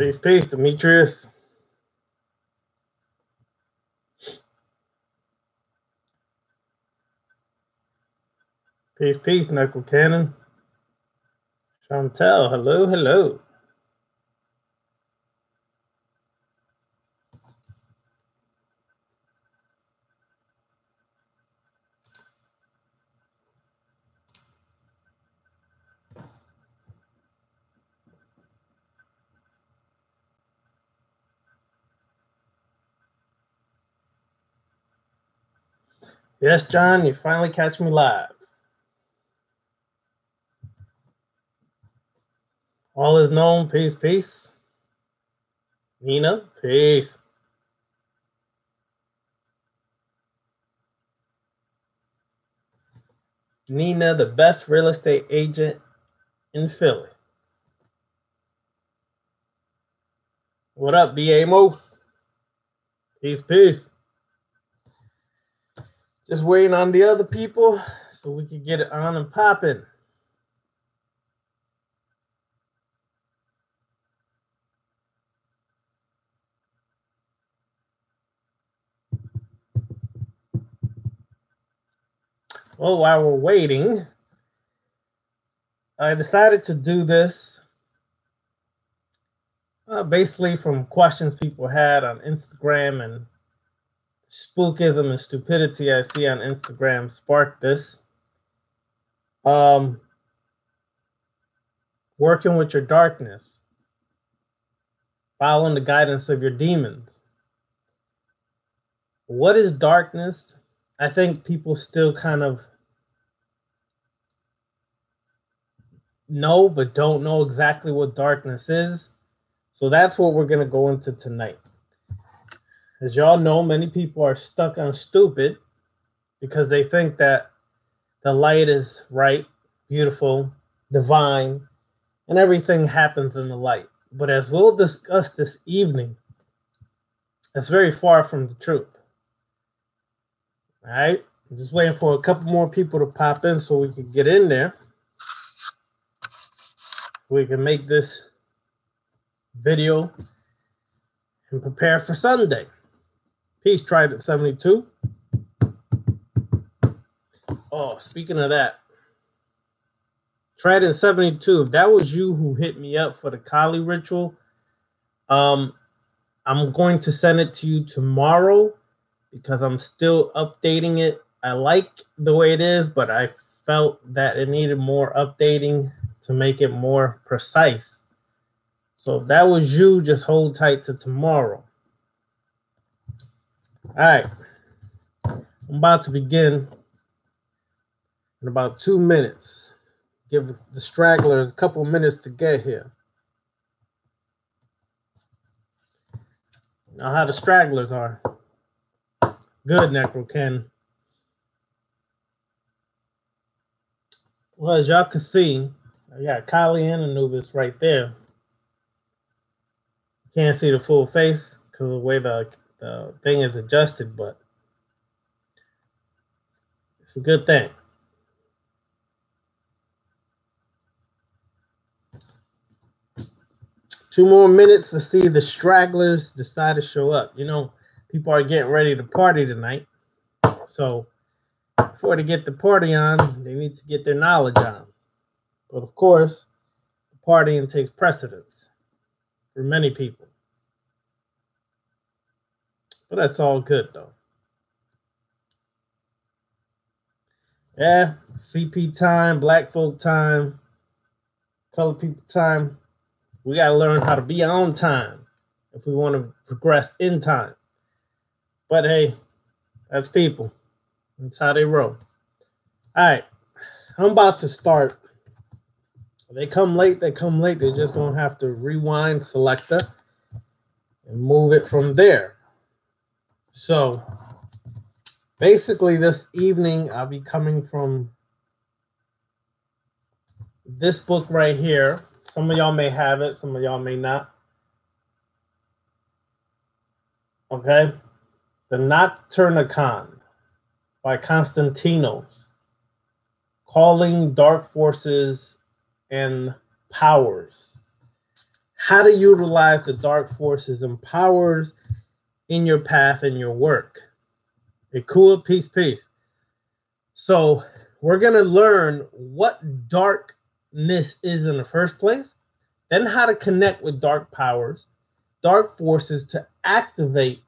Peace, peace, Demetrius. Peace, peace, Knuckle Cannon. Chantel, hello, hello. Yes, John, you finally catch me live. All is known, peace, peace. Nina, peace. Nina, the best real estate agent in Philly. What up, B.A. Moose? Peace, peace. Just waiting on the other people so we can get it on and popping. Well, while we're waiting, I decided to do this basically from questions people had on Instagram, and spookism and stupidity I see on Instagram sparked this. Working with your darkness, following the guidance of your demons. What is darkness? I think people still kind of know, but don't know exactly what darkness is. So that's what we're going to go into tonight. As y'all know, many people are stuck on stupid because they think that the light is right, beautiful, divine, and everything happens in the light. But as we'll discuss this evening, that's very far from the truth. All right? I'm just waiting for a couple more people to pop in so we can get in there. We can make this video and prepare for Sunday. Peace, Trident 72. Oh, speaking of that, Trident 72, if that was you who hit me up for the Kali ritual, I'm going to send it to you tomorrow because I'm still updating it. I like the way it is, but I felt that it needed more updating to make it more precise. So if that was you, just hold tight to tomorrow. All right. I'm about to begin in about 2 minutes. Give the stragglers a couple minutes to get here. Now how the stragglers are. Good, Necrocan. Well, as y'all can see, I got Kali and Anubis right there. Can't see the full face because of the way the thing is adjusted, but it's a good thing. Two more minutes to see the stragglers decide to show up. You know, people are getting ready to party tonight. So before they get the party on, they need to get their knowledge on. But of course, partying takes precedence for many people. But that's all good, though. Yeah, CP time, black folk time, colored people time. We got to learn how to be on time if we want to progress in time. But hey, that's people. That's how they roll. All right, I'm about to start. They come late, they come late. They're just going to have to rewind selector and move it from there. So basically this evening, I'll be coming from this book right here. Some of y'all may have it. Some of y'all may not. Okay. The Nocturnicon by Constantinos. Calling dark forces and powers. how to utilize the dark forces and powers in your path and your work. Okay, cool, peace. So we're going to learn what darkness is in the first place, then how to connect with dark powers, dark forces to activate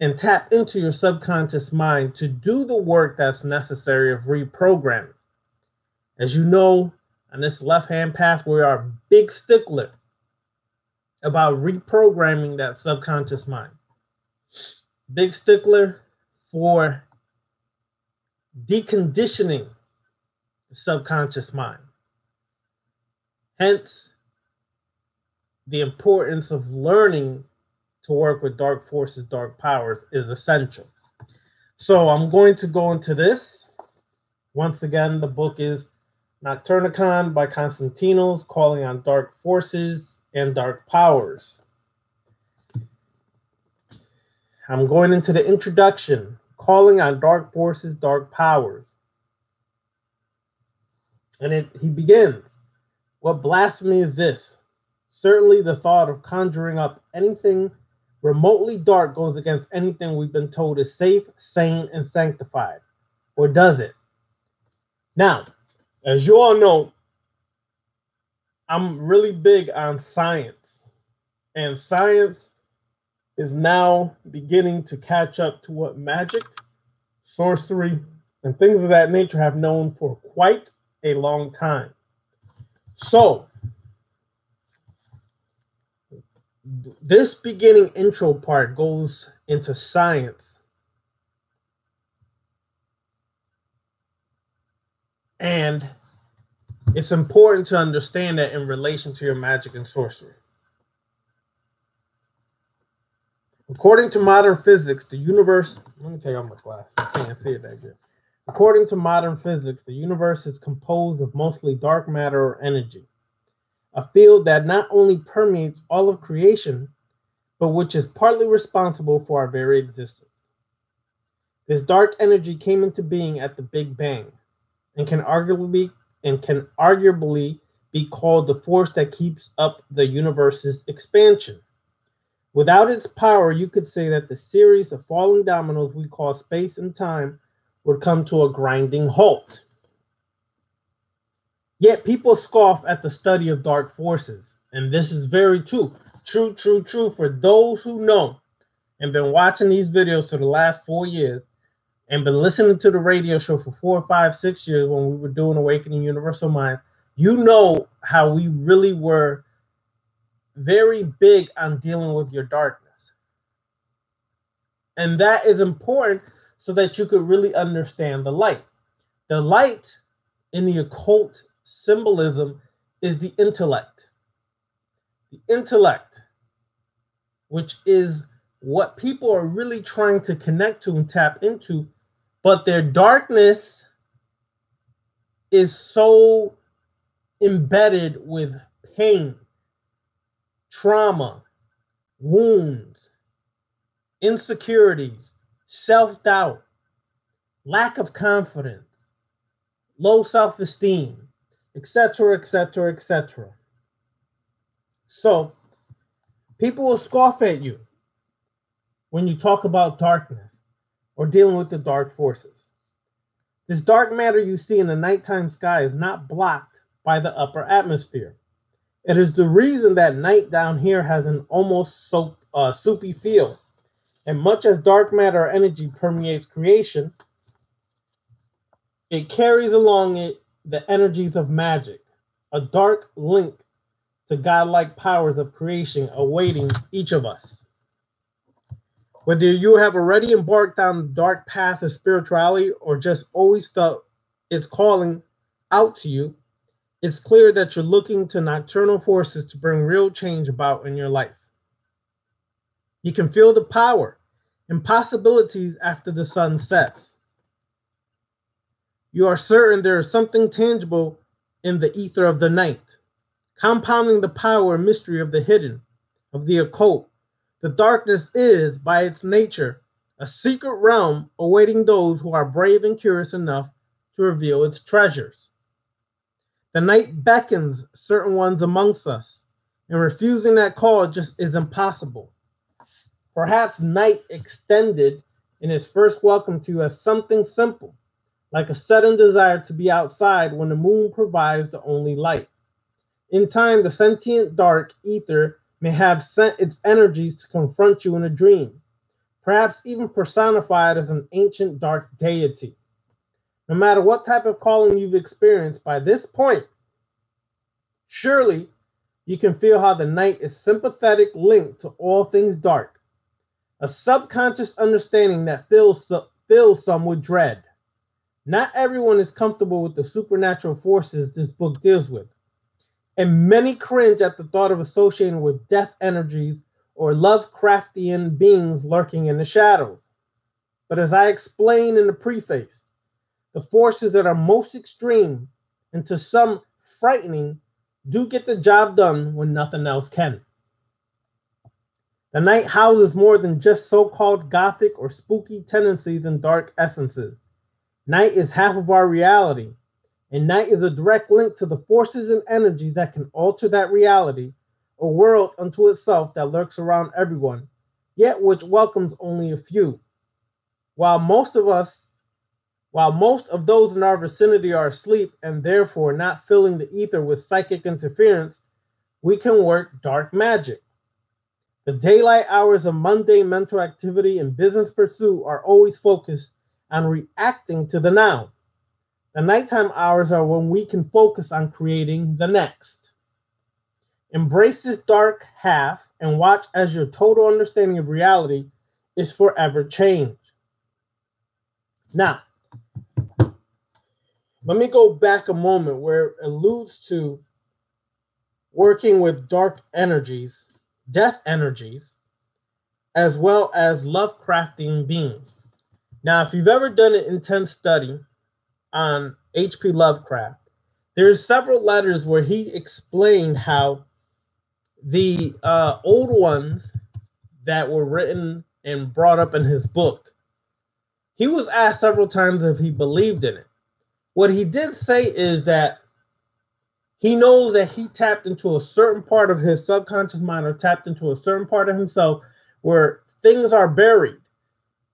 and tap into your subconscious mind to do the work that's necessary of reprogramming. As you know, on this left-hand path, we are a big stickler about reprogramming that subconscious mind. Big stickler for deconditioning the subconscious mind. Hence, the importance of learning to work with dark forces, dark powers is essential. So I'm going to go into this. Once again, the book is Nocturnicon by Constantinos, calling on dark forces and dark powers. I'm going into the introduction, calling on dark forces, dark powers. And he begins, what blasphemy is this? Certainly the thought of conjuring up anything remotely dark goes against anything we've been told is safe, sane, and sanctified. Or does it? Now, as you all know, I'm really big on science. And science is now beginning to catch up to what magic, sorcery, and things of that nature have known for quite a long time. So, this beginning intro part goes into science. And it's important to understand that in relation to your magic and sorcery. According to modern physics, the universe... Let me take off my glasses. I can't see it that good. According to modern physics, the universe is composed of mostly dark matter or energy, a field that not only permeates all of creation, but which is partly responsible for our very existence. This dark energy came into being at the Big Bang and can arguably be called the force that keeps up the universe's expansion. Without its power, you could say that the series of falling dominoes we call space and time would come to a grinding halt. Yet people scoff at the study of dark forces, and this is very true. True for those who know and been watching these videos for the last 4 years and been listening to the radio show for 4, 5, 6 years when we were doing Awakening Universal Minds. You know how we really were very big on dealing with your darkness. And that is important so that you could really understand the light. The light in the occult symbolism is the intellect. The intellect, which is what people are really trying to connect to and tap into, but their darkness is so embedded with pain, trauma, wounds, insecurities, self-doubt, lack of confidence, low self-esteem, etc. So, people will scoff at you when you talk about darkness or dealing with the dark forces. This dark matter you see in the nighttime sky is not blocked by the upper atmosphere. It is the reason that night down here has an almost soupy feel. And much as dark matter or energy permeates creation, it carries along it the energies of magic, a dark link to godlike powers of creation awaiting each of us. Whether you have already embarked on the dark path of spirituality or just always felt its calling out to you, it's clear that you're looking to nocturnal forces to bring real change about in your life. You can feel the power and possibilities after the sun sets. You are certain there is something tangible in the ether of the night, compounding the power and mystery of the hidden, of the occult. The darkness is, by its nature, a secret realm awaiting those who are brave and curious enough to reveal its treasures. The night beckons certain ones amongst us, and refusing that call just is impossible. Perhaps night extended in its first welcome to you as something simple, like a sudden desire to be outside when the moon provides the only light. In time, the sentient dark ether may have sent its energies to confront you in a dream, perhaps even personified as an ancient dark deity. No matter what type of calling you've experienced by this point, surely you can feel how the night is sympathetic linked to all things dark, a subconscious understanding that fills some with dread. Not everyone is comfortable with the supernatural forces this book deals with, and many cringe at the thought of associating with death energies or Lovecraftian beings lurking in the shadows. But as I explained in the preface, the forces that are most extreme and to some frightening do get the job done when nothing else can. The night houses more than just so-called gothic or spooky tendencies and dark essences. Night is half of our reality, and night is a direct link to the forces and energies that can alter that reality, a world unto itself that lurks around everyone, yet which welcomes only a few. While most of those in our vicinity are asleep and therefore not filling the ether with psychic interference, we can work dark magic. The daylight hours of mundane mental activity and business pursuit are always focused on reacting to the now. The nighttime hours are when we can focus on creating the next. Embrace this dark half and watch as your total understanding of reality is forever changed. Now, let me go back a moment where it alludes to working with dark energies, death energies, as well as Lovecraftian beings. Now, if you've ever done an intense study on H.P. Lovecraft, there's several letters where he explained how the old ones that were written and brought up in his book, he was asked several times if he believed in it. What he did say is that he knows that he tapped into a certain part of his subconscious mind or tapped into a certain part of himself where things are buried.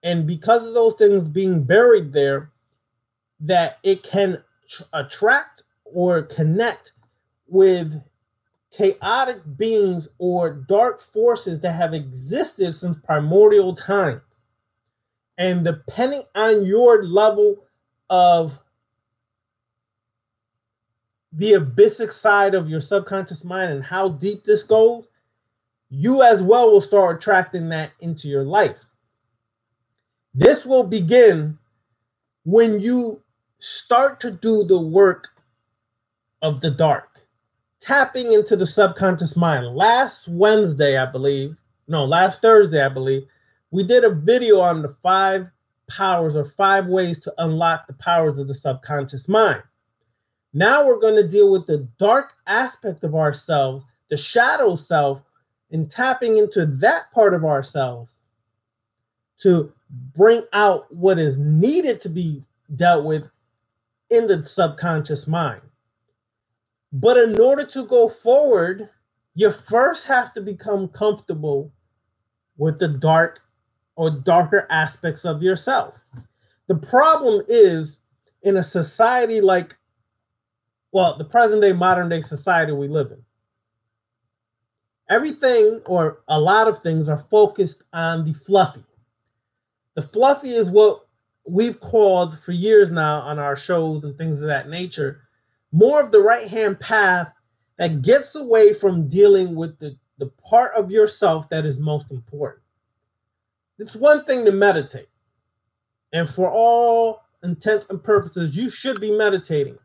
And because of those things being buried there, that it can attract or connect with chaotic beings or dark forces that have existed since primordial times. And depending on your level of the abyssic side of your subconscious mind and how deep this goes, you as well will start attracting that into your life. This will begin when you start to do the work of the dark, tapping into the subconscious mind. Last Thursday, I believe, we did a video on the 5 powers or 5 ways to unlock the powers of the subconscious mind. Now we're going to deal with the dark aspect of ourselves, the shadow self, and tapping into that part of ourselves to bring out what is needed to be dealt with in the subconscious mind. But in order to go forward, you first have to become comfortable with the dark or darker aspects of yourself. The problem is in a society like, the present day, modern day society we live in, everything or a lot of things are focused on the fluffy. The fluffy is what we've called for years now on our shows and things of that nature, more of the right-hand path that gets away from dealing with the part of yourself that is most important. It's one thing to meditate. And for all intents and purposes, you should be meditating.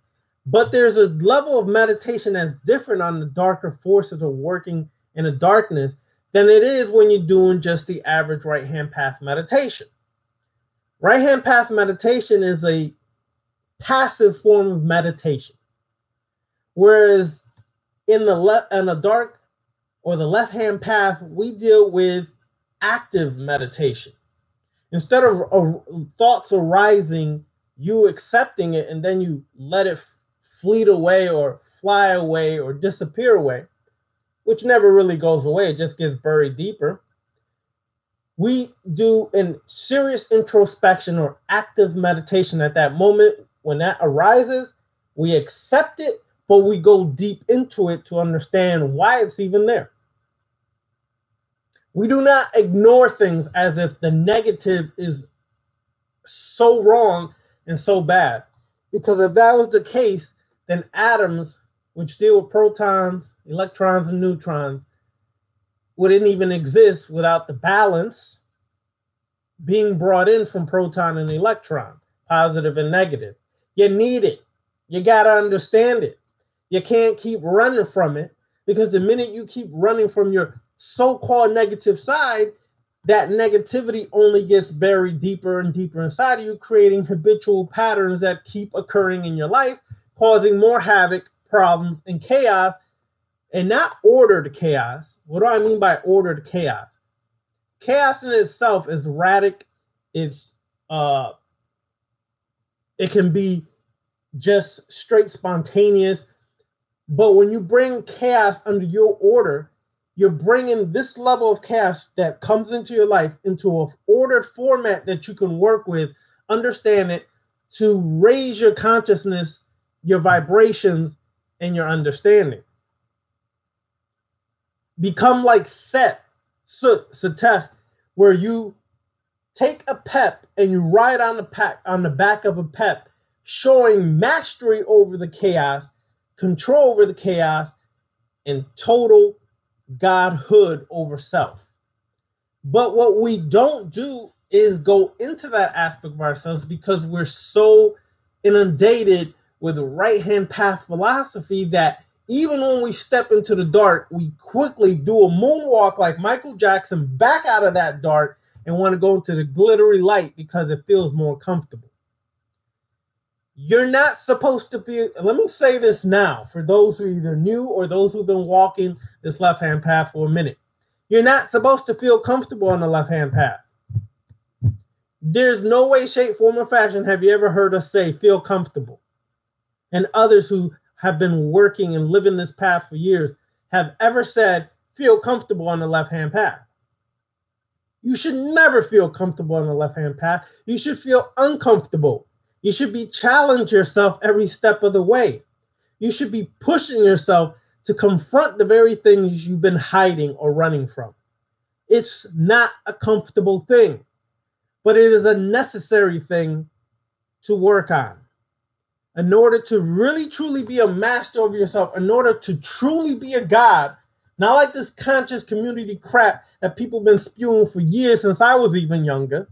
But there's a level of meditation that's different on the darker forces of working in the darkness than it is when you're doing just the average right-hand path meditation. Right-hand path meditation is a passive form of meditation. Whereas in the dark or the left-hand path, we deal with active meditation. Instead of thoughts arising, you accepting it and then you let it fleet away or fly away or disappear away. which never really goes away. It just gets buried deeper. We do a serious introspection or active meditation at that moment. When that arises, we accept it, but we go deep into it to understand why it's even there. We do not ignore things as if the negative is so wrong and so bad. Because if that was the case, then atoms, which deal with protons, electrons, and neutrons, wouldn't even exist without the balance being brought in from proton and electron, positive and negative. You need it. You got to understand it. You can't keep running from it, because the minute you keep running from your so-called negative side, that negativity only gets buried deeper and deeper inside of you, creating habitual patterns that keep occurring in your life, causing more havoc, problems, and chaos, and not ordered chaos. What do I mean by ordered chaos? Chaos in itself is erratic. It can be just straight spontaneous. But when you bring chaos under your order, you're bringing this level of chaos that comes into your life into an ordered format that you can work with, understand it, to raise your consciousness, your vibrations, and your understanding. Become like Seteth, where you take a pep and you ride on the back of a pep, showing mastery over the chaos, control over the chaos, and total godhood over self. But what we don't do is go into that aspect of ourselves, because we're so inundated with the right-hand path philosophy that even when we step into the dark, we quickly do a moonwalk like Michael Jackson back out of that dark and want to go into the glittery light because it feels more comfortable. You're not supposed to be, let me say this now, for those who are either new or those who've been walking this left-hand path for a minute. You're not supposed to feel comfortable on the left-hand path. There's no way, shape, form, or fashion have you ever heard us say, feel comfortable. And others who have been working and living this path for years have ever said, feel comfortable on the left-hand path. You should never feel comfortable on the left-hand path. You should feel uncomfortable. You should be challenging yourself every step of the way. You should be pushing yourself to confront the very things you've been hiding or running from. It's not a comfortable thing, but it is a necessary thing to work on. In order to really truly be a master of yourself, in order to truly be a god, not like this conscious community crap that people have been spewing for years since I was even younger.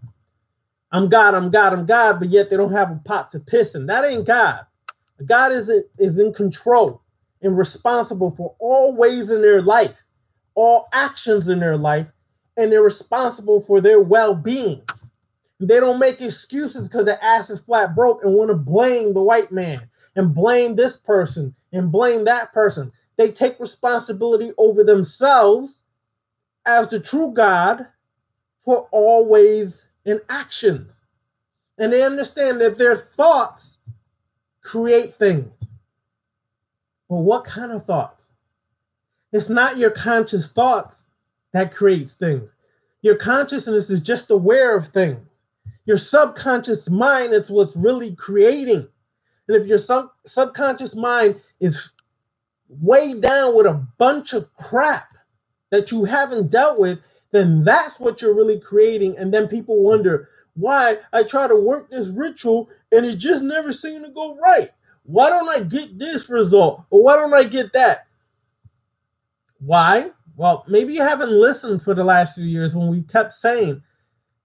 I'm God, I'm God, I'm God, but yet they don't have a pot to piss in. That ain't God. God is in control and responsible for all ways in their life, all actions in their life, and they're responsible for their well-being. They don't make excuses because their ass is flat broke and want to blame the white man and blame this person and blame that person. They take responsibility over themselves as the true God for all ways and actions. And they understand that their thoughts create things. But what kind of thoughts? It's not your conscious thoughts that creates things. Your consciousness is just aware of things. Your subconscious mind is what's really creating. And if your subconscious mind is way down with a bunch of crap that you haven't dealt with, then that's what you're really creating. And then people wonder why I try to work this ritual and it just never seemed to go right. Why don't I get this result? Or why don't I get that? Why? Well, maybe you haven't listened for the last few years when we kept saying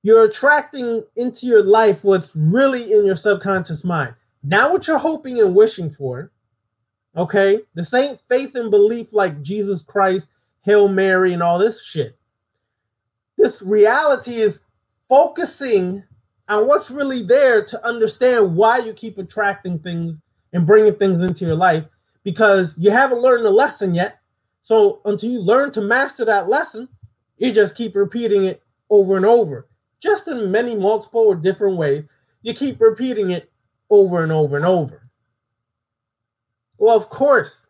you're attracting into your life what's really in your subconscious mind. Not what you're hoping and wishing for. Okay? This ain't faith and belief like Jesus Christ, Hail Mary, and all this shit. This reality is focusing on what's really there to understand why you keep attracting things and bringing things into your life, because you haven't learned the lesson yet. So until you learn to master that lesson, you just keep repeating it over and over, just in many multiple or different ways. You keep repeating it over and over and over. Well, of course,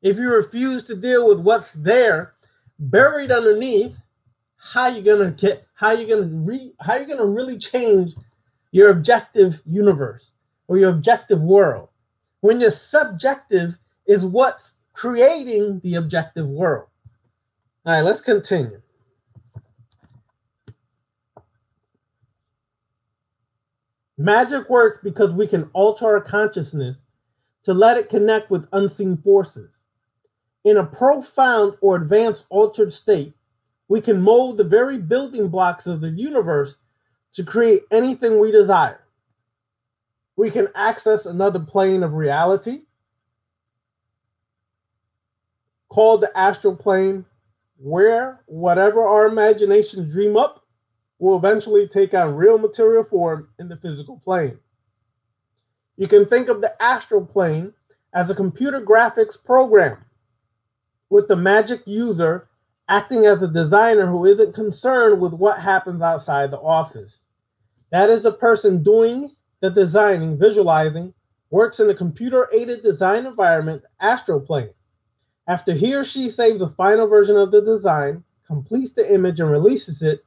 If you refuse to deal with what's there, buried underneath, how you gonna really change your objective universe or your objective world when your subjective is what's creating the objective world? All right, let's continue. Magic works because we can alter our consciousness to let it connect with unseen forces. In a profound or advanced altered state, we can mold the very building blocks of the universe to create anything we desire. We can access another plane of reality called the astral plane, where whatever our imaginations dream up will eventually take on real material form in the physical plane. You can think of the astral plane as a computer graphics program, with the magic user acting as a designer who isn't concerned with what happens outside the office. That is the person doing the designing, visualizing, works in a computer-aided design environment, astral plane. After he or she saves the final version of the design, completes the image, and releases it,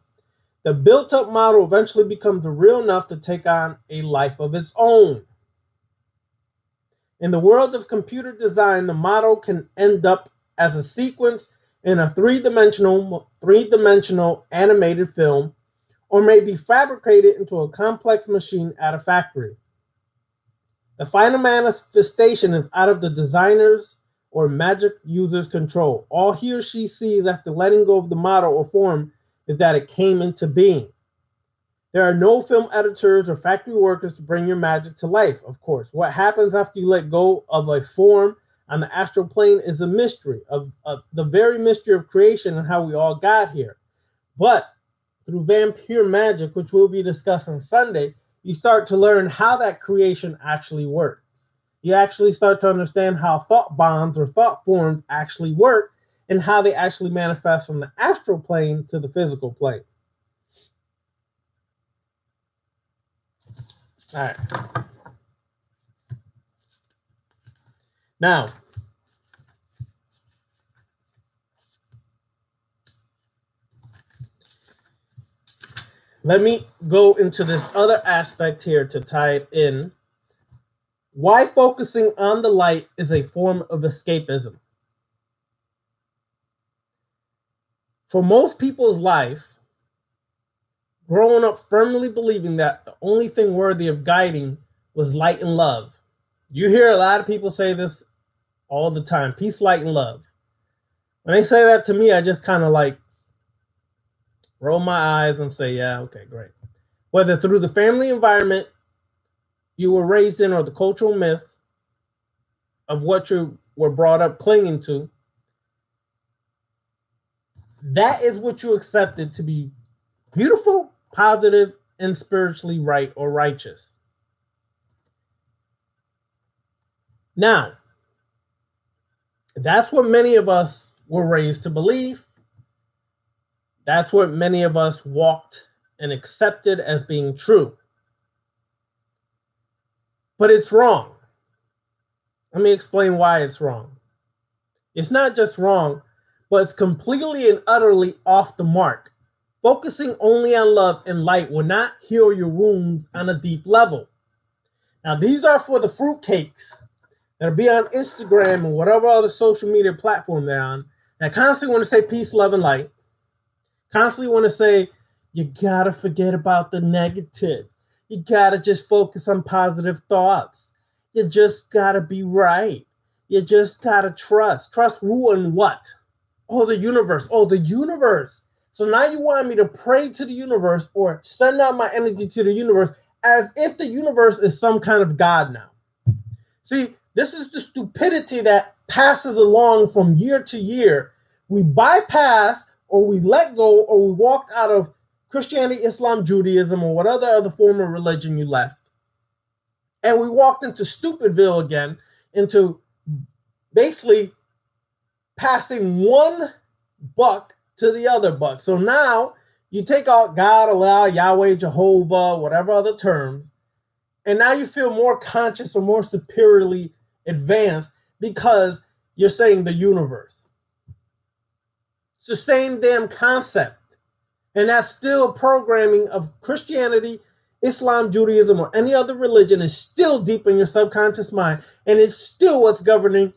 the built-up model eventually becomes real enough to take on a life of its own. In the world of computer design, the model can end up as a sequence in a three-dimensional animated film, or may be fabricated into a complex machine at a factory. The final manifestation is out of the designer's or magic user's control. All he or she sees after letting go of the model or form is that it came into being. There are no film editors or factory workers to bring your magic to life, of course. What happens after you let go of a form on the astral plane is a mystery, of the very mystery of creation and how we all got here. But through vampire magic, which we'll be discussing Sunday, you start to learn how that creation actually works. You actually start to understand how thought bonds or thought forms actually work and how they actually manifest from the astral plane to the physical plane. All right. Now, let me go into this other aspect here to tie it in. Why focusing on the light is a form of escapism. For most people's life, growing up firmly believing that the only thing worthy of guiding was light and love. You hear a lot of people say this all the time: peace, light, and love. When they say that to me, I just kind of like roll my eyes and say, yeah, okay, great. Whether through the family environment you were raised in or the cultural myths of what you were brought up clinging to, that is what you accepted to be beautiful, positive, and spiritually right or righteous. Now, that's what many of us were raised to believe. That's what many of us walked and accepted as being true. But it's wrong. Let me explain why it's wrong. It's not just wrong, but it's completely and utterly off the mark. Focusing only on love and light will not heal your wounds on a deep level. Now, these are for the fruitcakes that'll be on Instagram and whatever other social media platform they're on, that constantly want to say peace, love, and light. Constantly want to say, you gotta forget about the negative. You gotta just focus on positive thoughts. You just gotta be right. You just gotta trust. Trust who and what? Oh, the universe. Oh, the universe. So now you want me to pray to the universe or send out my energy to the universe as if the universe is some kind of God now. See, this is the stupidity that passes along from year to year. We bypass or we let go or we walked out of Christianity, Islam, Judaism, or whatever other form of religion you left. And we walked into Stupidville again, into basically passing one buck to the other buck. So now you take out God, Allah, Yahweh, Jehovah, whatever other terms, and now you feel more conscious or more superiorly advanced because you're saying the universe. It's the same damn concept. And that's still programming of Christianity, Islam, Judaism, or any other religion is still deep in your subconscious mind. And it's still what's governing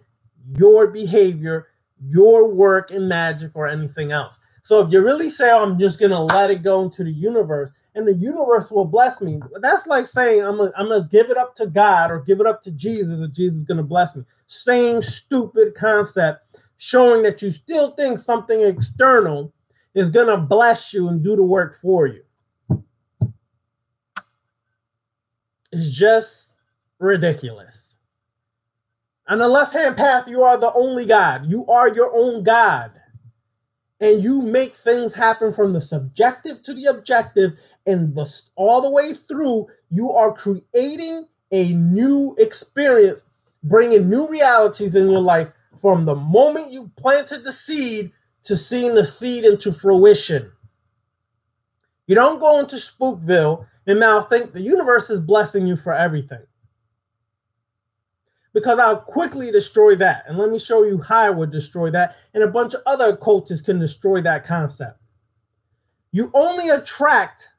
your behavior, your work in magic, or anything else. So if you really say, oh, I'm just going to let it go into the universe, and the universe will bless me, that's like saying I'm going to give it up to God or give it up to Jesus, and Jesus is going to bless me. Same stupid concept, showing that you still think something external is going to bless you and do the work for you. It's just ridiculous. On the left-hand path, you are the only God. You are your own God. And you make things happen from the subjective to the objective, and all the way through, you are creating a new experience, bringing new realities in your life from the moment you planted the seed to seeing the seed into fruition. You don't go into Spookville and now think the universe is blessing you for everything. Because I'll quickly destroy that. And let me show you how I would destroy that. And a bunch of other occultists can destroy that concept. You only attract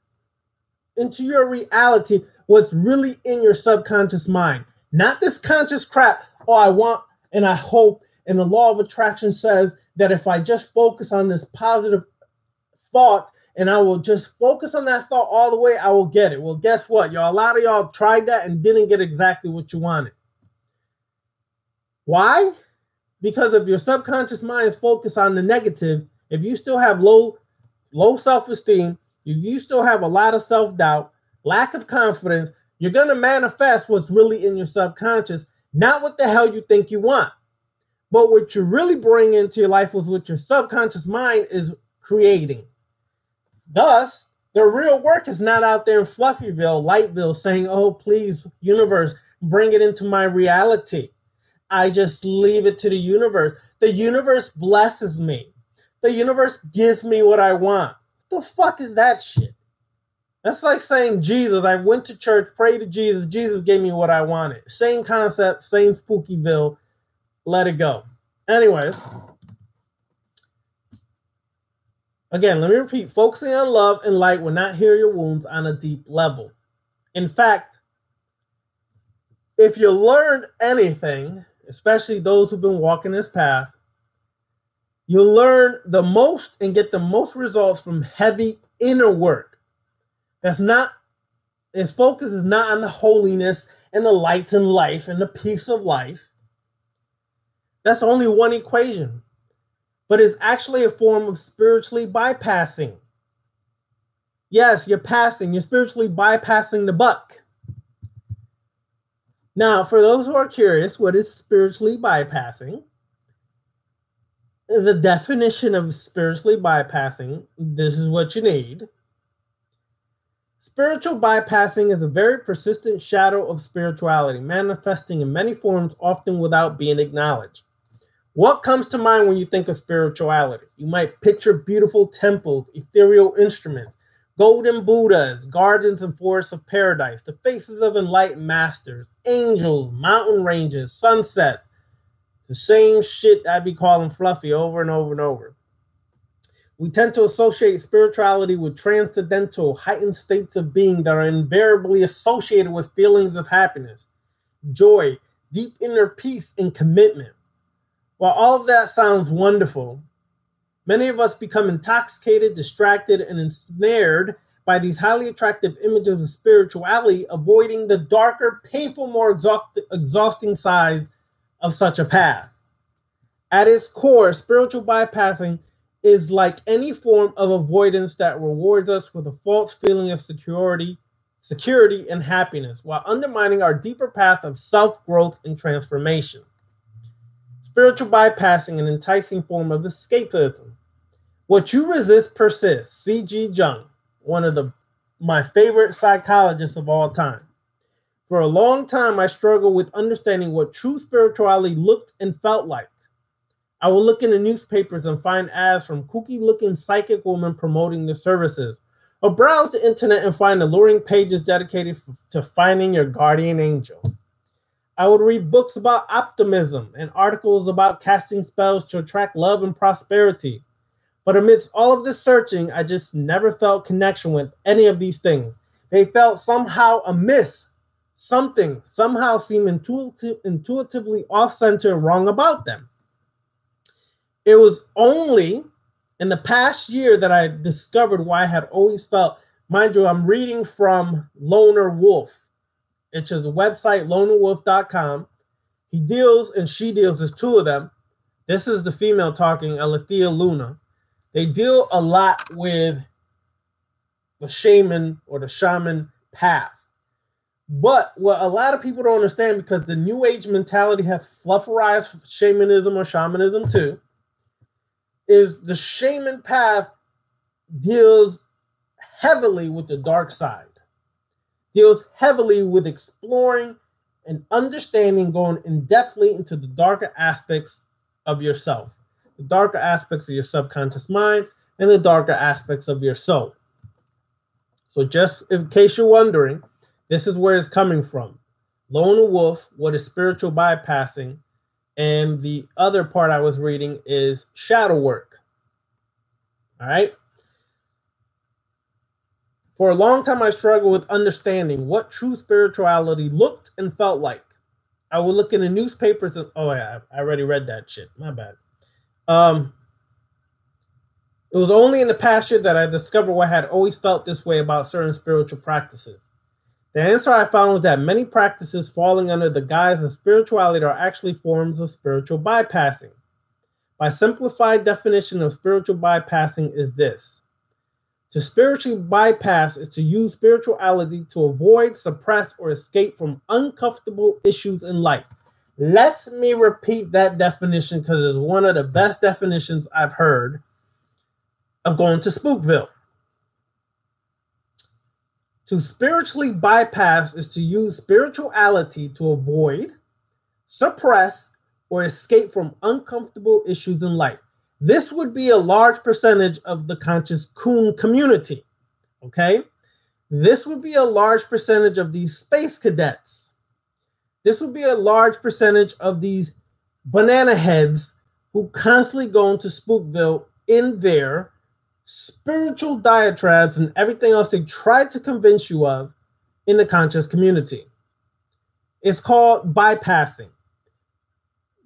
into your reality what's really in your subconscious mind. Not this conscious crap, oh, I want and I hope. And the law of attraction says that if I just focus on this positive thought and I will just focus on that thought all the way, I will get it. Well, guess what, y'all? A lot of y'all tried that and didn't get exactly what you wanted. Why? Because if your subconscious mind is focused on the negative, if you still have low self-esteem, if you still have a lot of self-doubt, lack of confidence, you're going to manifest what's really in your subconscious, not what the hell you think you want. But what you really bring into your life is what your subconscious mind is creating. Thus, the real work is not out there in Fluffyville, Lightville, saying, oh, please, universe, bring it into my reality. I just leave it to the universe. The universe blesses me. The universe gives me what I want. What the fuck is that shit? That's like saying Jesus, I went to church, prayed to Jesus, Jesus gave me what I wanted. Same concept, same Spookyville, let it go. Anyways, again, let me repeat, focusing on love and light will not heal your wounds on a deep level. In fact, if you learned anything, especially those who've been walking this path, you'll learn the most and get the most results from heavy inner work. Its focus is not on the holiness and the light and life and the peace of life. That's only one equation, but it's actually a form of spiritually bypassing. Yes, you're spiritually bypassing the buck. Now, for those who are curious, what is spiritually bypassing? The definition of spiritually bypassing, this is what you need. Spiritual bypassing is a very persistent shadow of spirituality, manifesting in many forms, often without being acknowledged. What comes to mind when you think of spirituality? You might picture beautiful temples, ethereal instruments, golden Buddhas, gardens and forests of paradise, the faces of enlightened masters, angels, mountain ranges, sunsets. The same shit I'd be calling fluffy over and over and over. We tend to associate spirituality with transcendental, heightened states of being that are invariably associated with feelings of happiness, joy, deep inner peace, and commitment. While all of that sounds wonderful, many of us become intoxicated, distracted, and ensnared by these highly attractive images of spirituality, avoiding the darker, painful, more exhausting sides of such a path. At its core, spiritual bypassing is like any form of avoidance that rewards us with a false feeling of security and happiness, while undermining our deeper path of self-growth and transformation. Spiritual bypassing, an enticing form of escapism. What you resist persists. C.G. Jung, one of my favorite psychologists of all time. For a long time, I struggled with understanding what true spirituality looked and felt like. I would look in the newspapers and find ads from kooky-looking psychic women promoting their services, or browse the internet and find alluring pages dedicated to finding your guardian angel. I would read books about optimism and articles about casting spells to attract love and prosperity. But amidst all of this searching, I just never felt connection with any of these things. They felt somehow amiss. Something somehow seemed intuitively off-center and wrong about them. It was only in the past year that I discovered why I had always felt, mind you, I'm reading from Loner Wolf. It's his website, lonerwolf.com. He deals and she deals, there's two of them. This is the female talking, Alethea Luna. They deal a lot with the shaman or the shaman path. But what a lot of people don't understand, because the New Age mentality has flufferized shamanism or shamanism too, is the shaman path deals heavily with the dark side, deals heavily with exploring and understanding, going in-depthly into the darker aspects of yourself, the darker aspects of your subconscious mind, and the darker aspects of your soul. So just in case you're wondering, this is where it's coming from. Loner Wolf, what is spiritual bypassing? And the other part I was reading is shadow work. All right. For a long time, I struggled with understanding what true spirituality looked and felt like. I would look in the newspapers and, oh yeah, I already read that shit. My bad. It was only in the past year that I discovered why I had always felt this way about certain spiritual practices. The answer I found was that many practices falling under the guise of spirituality are actually forms of spiritual bypassing. My simplified definition of spiritual bypassing is this. To spiritually bypass is to use spirituality to avoid, suppress, or escape from uncomfortable issues in life. Let me repeat that definition because it's one of the best definitions I've heard of going to Spookville. To spiritually bypass is to use spirituality to avoid, suppress, or escape from uncomfortable issues in life. This would be a large percentage of the conscious coon community, okay? This would be a large percentage of these space cadets. This would be a large percentage of these banana heads who constantly go into Spookville in their spiritual diatribes and everything else they try to convince you of in the conscious community. It's called bypassing.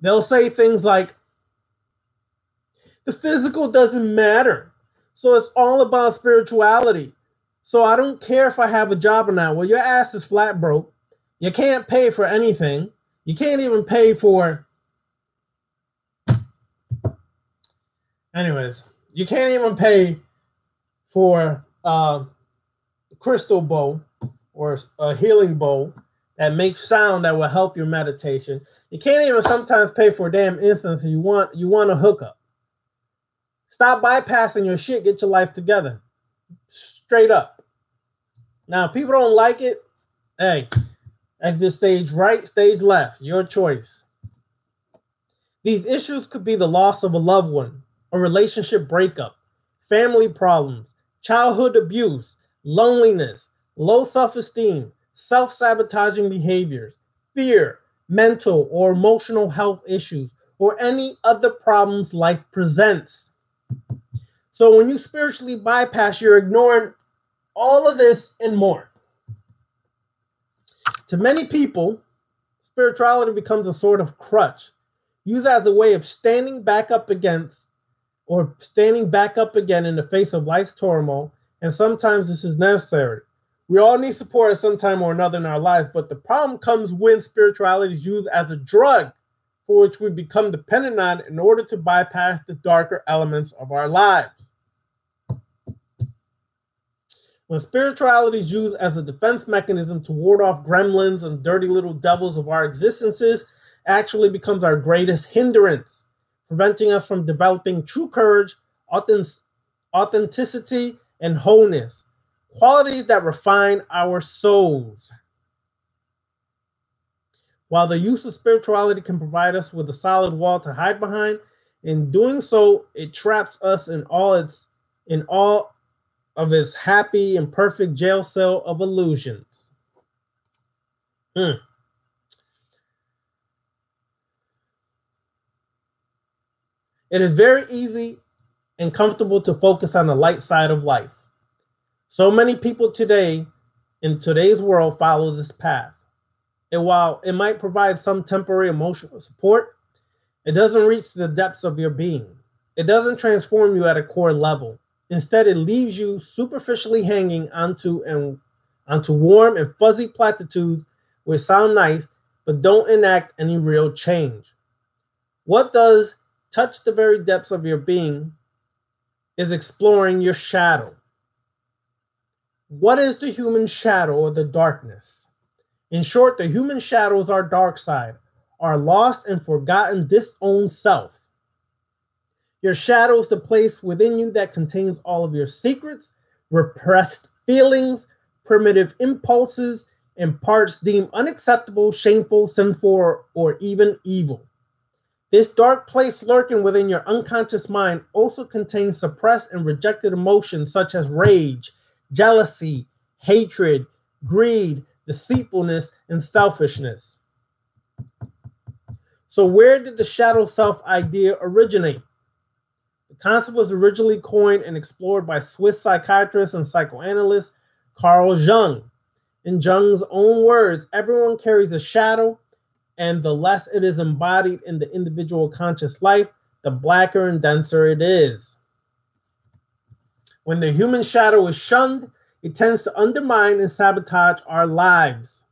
They'll say things like, the physical doesn't matter, so it's all about spirituality. So I don't care if I have a job or not. Well, your ass is flat broke. You can't pay for anything. You can't even pay for... Anyways, you can't even pay for a crystal bowl or a healing bowl that makes sound that will help your meditation. You can't even sometimes pay for a damn instance and you want a hookup. Stop bypassing your shit. Get your life together. Straight up. Now, people don't like it. Hey, exit stage right, stage left. Your choice. These issues could be the loss of a loved one, a relationship breakup, family problems, childhood abuse, loneliness, low self-esteem, self-sabotaging behaviors, fear, mental or emotional health issues, or any other problems life presents. So when you spiritually bypass, you're ignoring all of this and more. To many people, spirituality becomes a sort of crutch, used as a way of standing back up against or standing back up again in the face of life's turmoil, and sometimes this is necessary. We all need support at some time or another in our lives, but the problem comes when spirituality is used as a drug for which we become dependent on in order to bypass the darker elements of our lives. When spirituality is used as a defense mechanism to ward off gremlins and dirty little devils of our existences, it actually becomes our greatest hindrance, preventing us from developing true courage, authenticity, and wholeness, qualities that refine our souls. While the use of spirituality can provide us with a solid wall to hide behind, in doing so, it traps us in all of its happy and perfect jail cell of illusions. It is very easy and comfortable to focus on the light side of life. So many people today, in today's world, follow this path. And while it might provide some temporary emotional support, it doesn't reach the depths of your being. It doesn't transform you at a core level. Instead, it leaves you superficially hanging onto warm and fuzzy platitudes which sound nice, but don't enact any real change. What does touch the very depths of your being is exploring your shadow. What is the human shadow or the darkness? In short, the human shadow is our dark side, our lost and forgotten disowned self. Your shadow is the place within you that contains all of your secrets, repressed feelings, primitive impulses, and parts deemed unacceptable, shameful, sinful, or even evil. This dark place lurking within your unconscious mind also contains suppressed and rejected emotions such as rage, jealousy, hatred, greed, deceitfulness, and selfishness. So where did the shadow self idea originate? The concept was originally coined and explored by Swiss psychiatrist and psychoanalyst Carl Jung. In Jung's own words, everyone carries a shadow, and the less it is embodied in the individual conscious life, the blacker and denser it is. When the human shadow is shunned, it tends to undermine and sabotage our lives.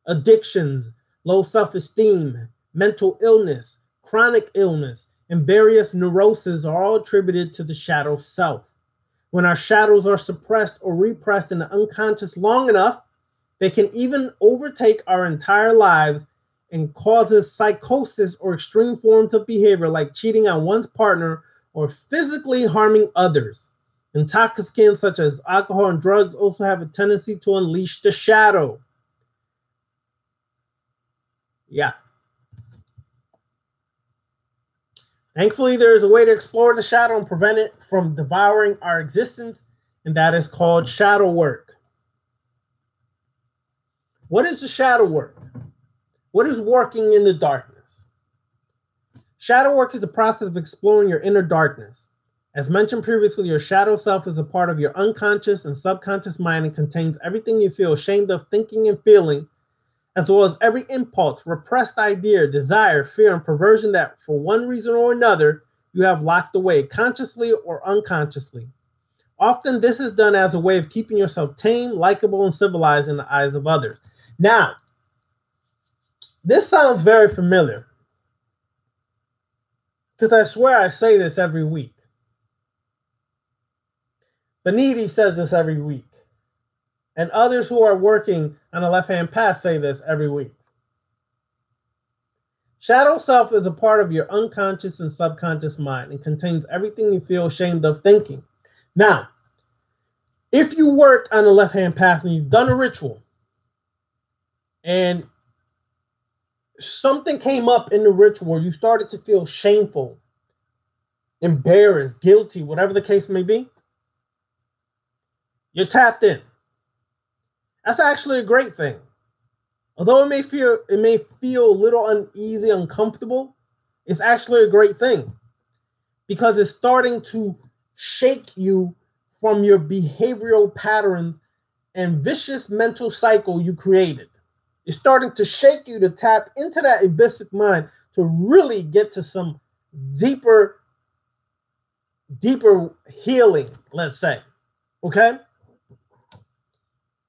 Addictions, low self-esteem, mental illness, chronic illness, and various neuroses are all attributed to the shadow self. When our shadows are suppressed or repressed in the unconscious long enough, they can even overtake our entire lives and causes psychosis or extreme forms of behavior like cheating on one's partner or physically harming others. Intoxicants such as alcohol and drugs also have a tendency to unleash the shadow. Yeah. Thankfully, there is a way to explore the shadow and prevent it from devouring our existence, and that is called shadow work. What is the shadow work? What is working in the darkness? Shadow work is the process of exploring your inner darkness. As mentioned previously, your shadow self is a part of your unconscious and subconscious mind and contains everything you feel ashamed of thinking and feeling, as well as every impulse, repressed idea, desire, fear, and perversion that, for one reason or another, you have locked away, consciously or unconsciously. Often, this is done as a way of keeping yourself tame, likable, and civilized in the eyes of others. Now, this sounds very familiar, because I swear I say this every week. Beniti says this every week. And others who are working on the left-hand path say this every week. Shadow self is a part of your unconscious and subconscious mind and contains everything you feel ashamed of thinking. Now, if you work on the left-hand path and you've done a ritual and something came up in the ritual, you started to feel shameful, embarrassed, guilty, whatever the case may be, you're tapped in. That's actually a great thing. Although it may feel a little uneasy, uncomfortable, it's actually a great thing because it's starting to shake you from your behavioral patterns and vicious mental cycle you created. It's starting to shake you to tap into that abysmal mind to really get to some deeper healing, let's say. Okay?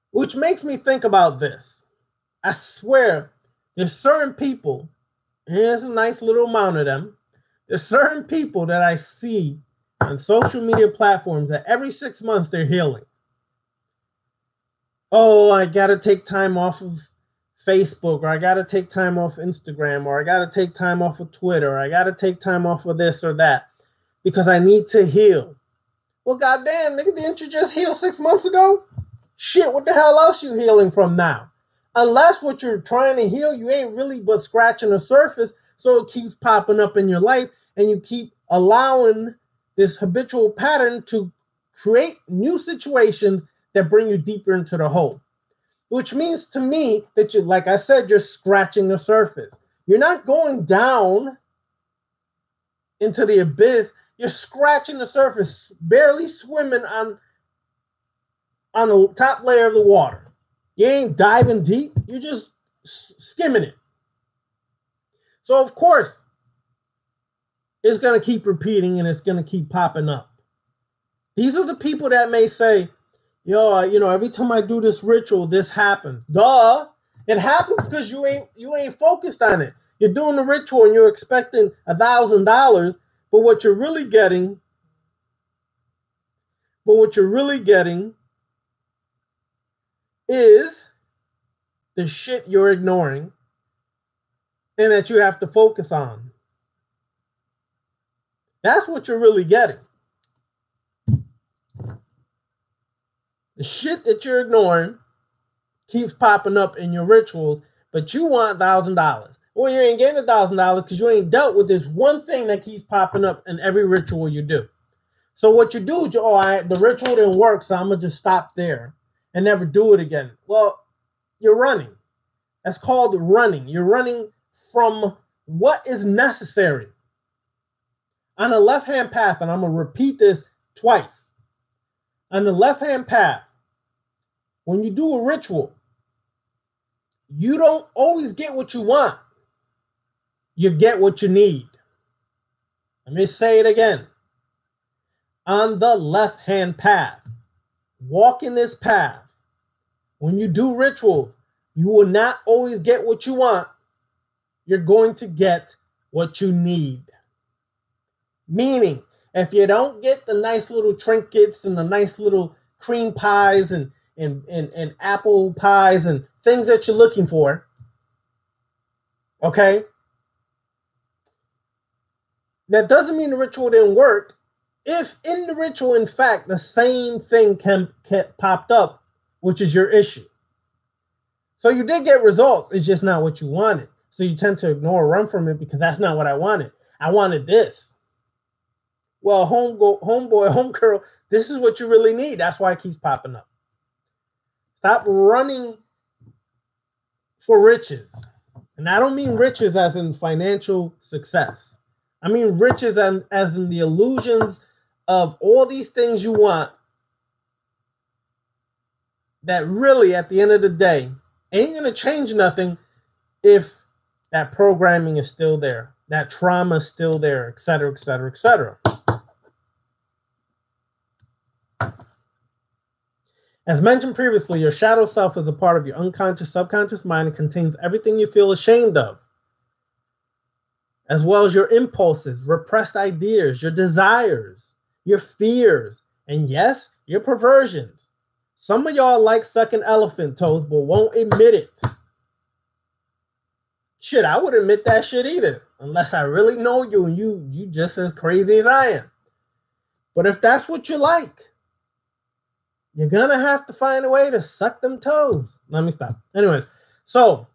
Which makes me think about this. I swear, there's certain people, and there's a nice little amount of them, there's certain people that I see on social media platforms that every 6 months they're healing. Oh, I got to take time off of Facebook, or I got to take time off Instagram, or I got to take time off of Twitter, or I got to take time off of this or that because I need to heal. Well, goddamn, nigga, didn't you just heal 6 months ago? Shit, what the hell else you healing from now? Unless what you're trying to heal, you ain't really but scratching the surface, so it keeps popping up in your life, and you keep allowing this habitual pattern to create new situations that bring you deeper into the hole. Which means to me that you, like I said, you're scratching the surface. You're not going down into the abyss, you're scratching the surface, barely swimming on the top layer of the water. You ain't diving deep, you're just skimming it. So of course, it's going to keep repeating and it's going to keep popping up. These are the people that may say, yo, every time I do this ritual, this happens. Duh. It happens because you ain't focused on it. You're doing the ritual and you're expecting $1,000, but what you're really getting is the shit you're ignoring and that you have to focus on. That's what you're really getting. The shit that you're ignoring keeps popping up in your rituals, but you want $1,000. Well, you ain't getting $1,000 because you ain't dealt with this one thing that keeps popping up in every ritual you do. So what you do is, the ritual didn't work, so I'm going to just stop there and never do it again. Well, you're running. That's called running. You're running from what is necessary. On the left-hand path, and I'm going to repeat this twice. On the left-hand path, when you do a ritual, you don't always get what you want. You get what you need. Let me say it again. On the left-hand path, walk in this path. When you do rituals, you will not always get what you want. You're going to get what you need. Meaning, if you don't get the nice little trinkets and the nice little cream pies and apple pies and things that you're looking for, okay? That doesn't mean the ritual didn't work. If in the ritual, in fact, the same thing popped up, which is your issue. So you did get results. It's just not what you wanted. So you tend to ignore or run from it because that's not what I wanted. I wanted this. Well, homeboy, homegirl, this is what you really need. That's why it keeps popping up. Stop running for riches. And I don't mean riches as in financial success. I mean riches as in the illusions of all these things you want that really, at the end of the day, ain't going to change nothing if that programming is still there, that trauma is still there, et cetera, et cetera, et cetera. As mentioned previously, your shadow self is a part of your unconscious, subconscious mind and contains everything you feel ashamed of, as well as your impulses, repressed ideas, your desires, your fears, and yes, your perversions. Some of y'all like sucking elephant toes, but won't admit it. Shit, I wouldn't admit that shit either, unless I really know you and you just as crazy as I am. But if that's what you like, you're gonna have to find a way to suck them toes. Let me stop. Anyways, so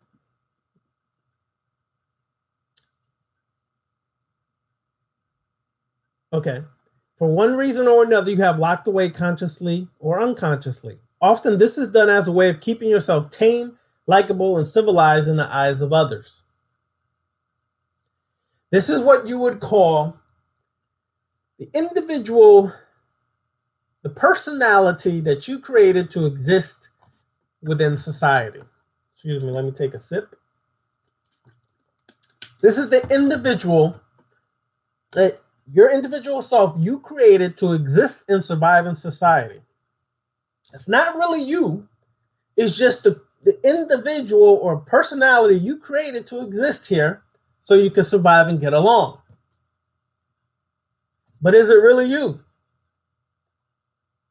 okay. For one reason or another, you have locked away consciously or unconsciously. Often this is done as a way of keeping yourself tame, likable, and civilized in the eyes of others. This is what you would call the individual, the personality that you created to exist within society. Excuse me, let me take a sip. This is the individual that your individual self you created to exist and survive in society. It's not really you. It's just the individual or personality you created to exist here so you can survive and get along. But is it really you?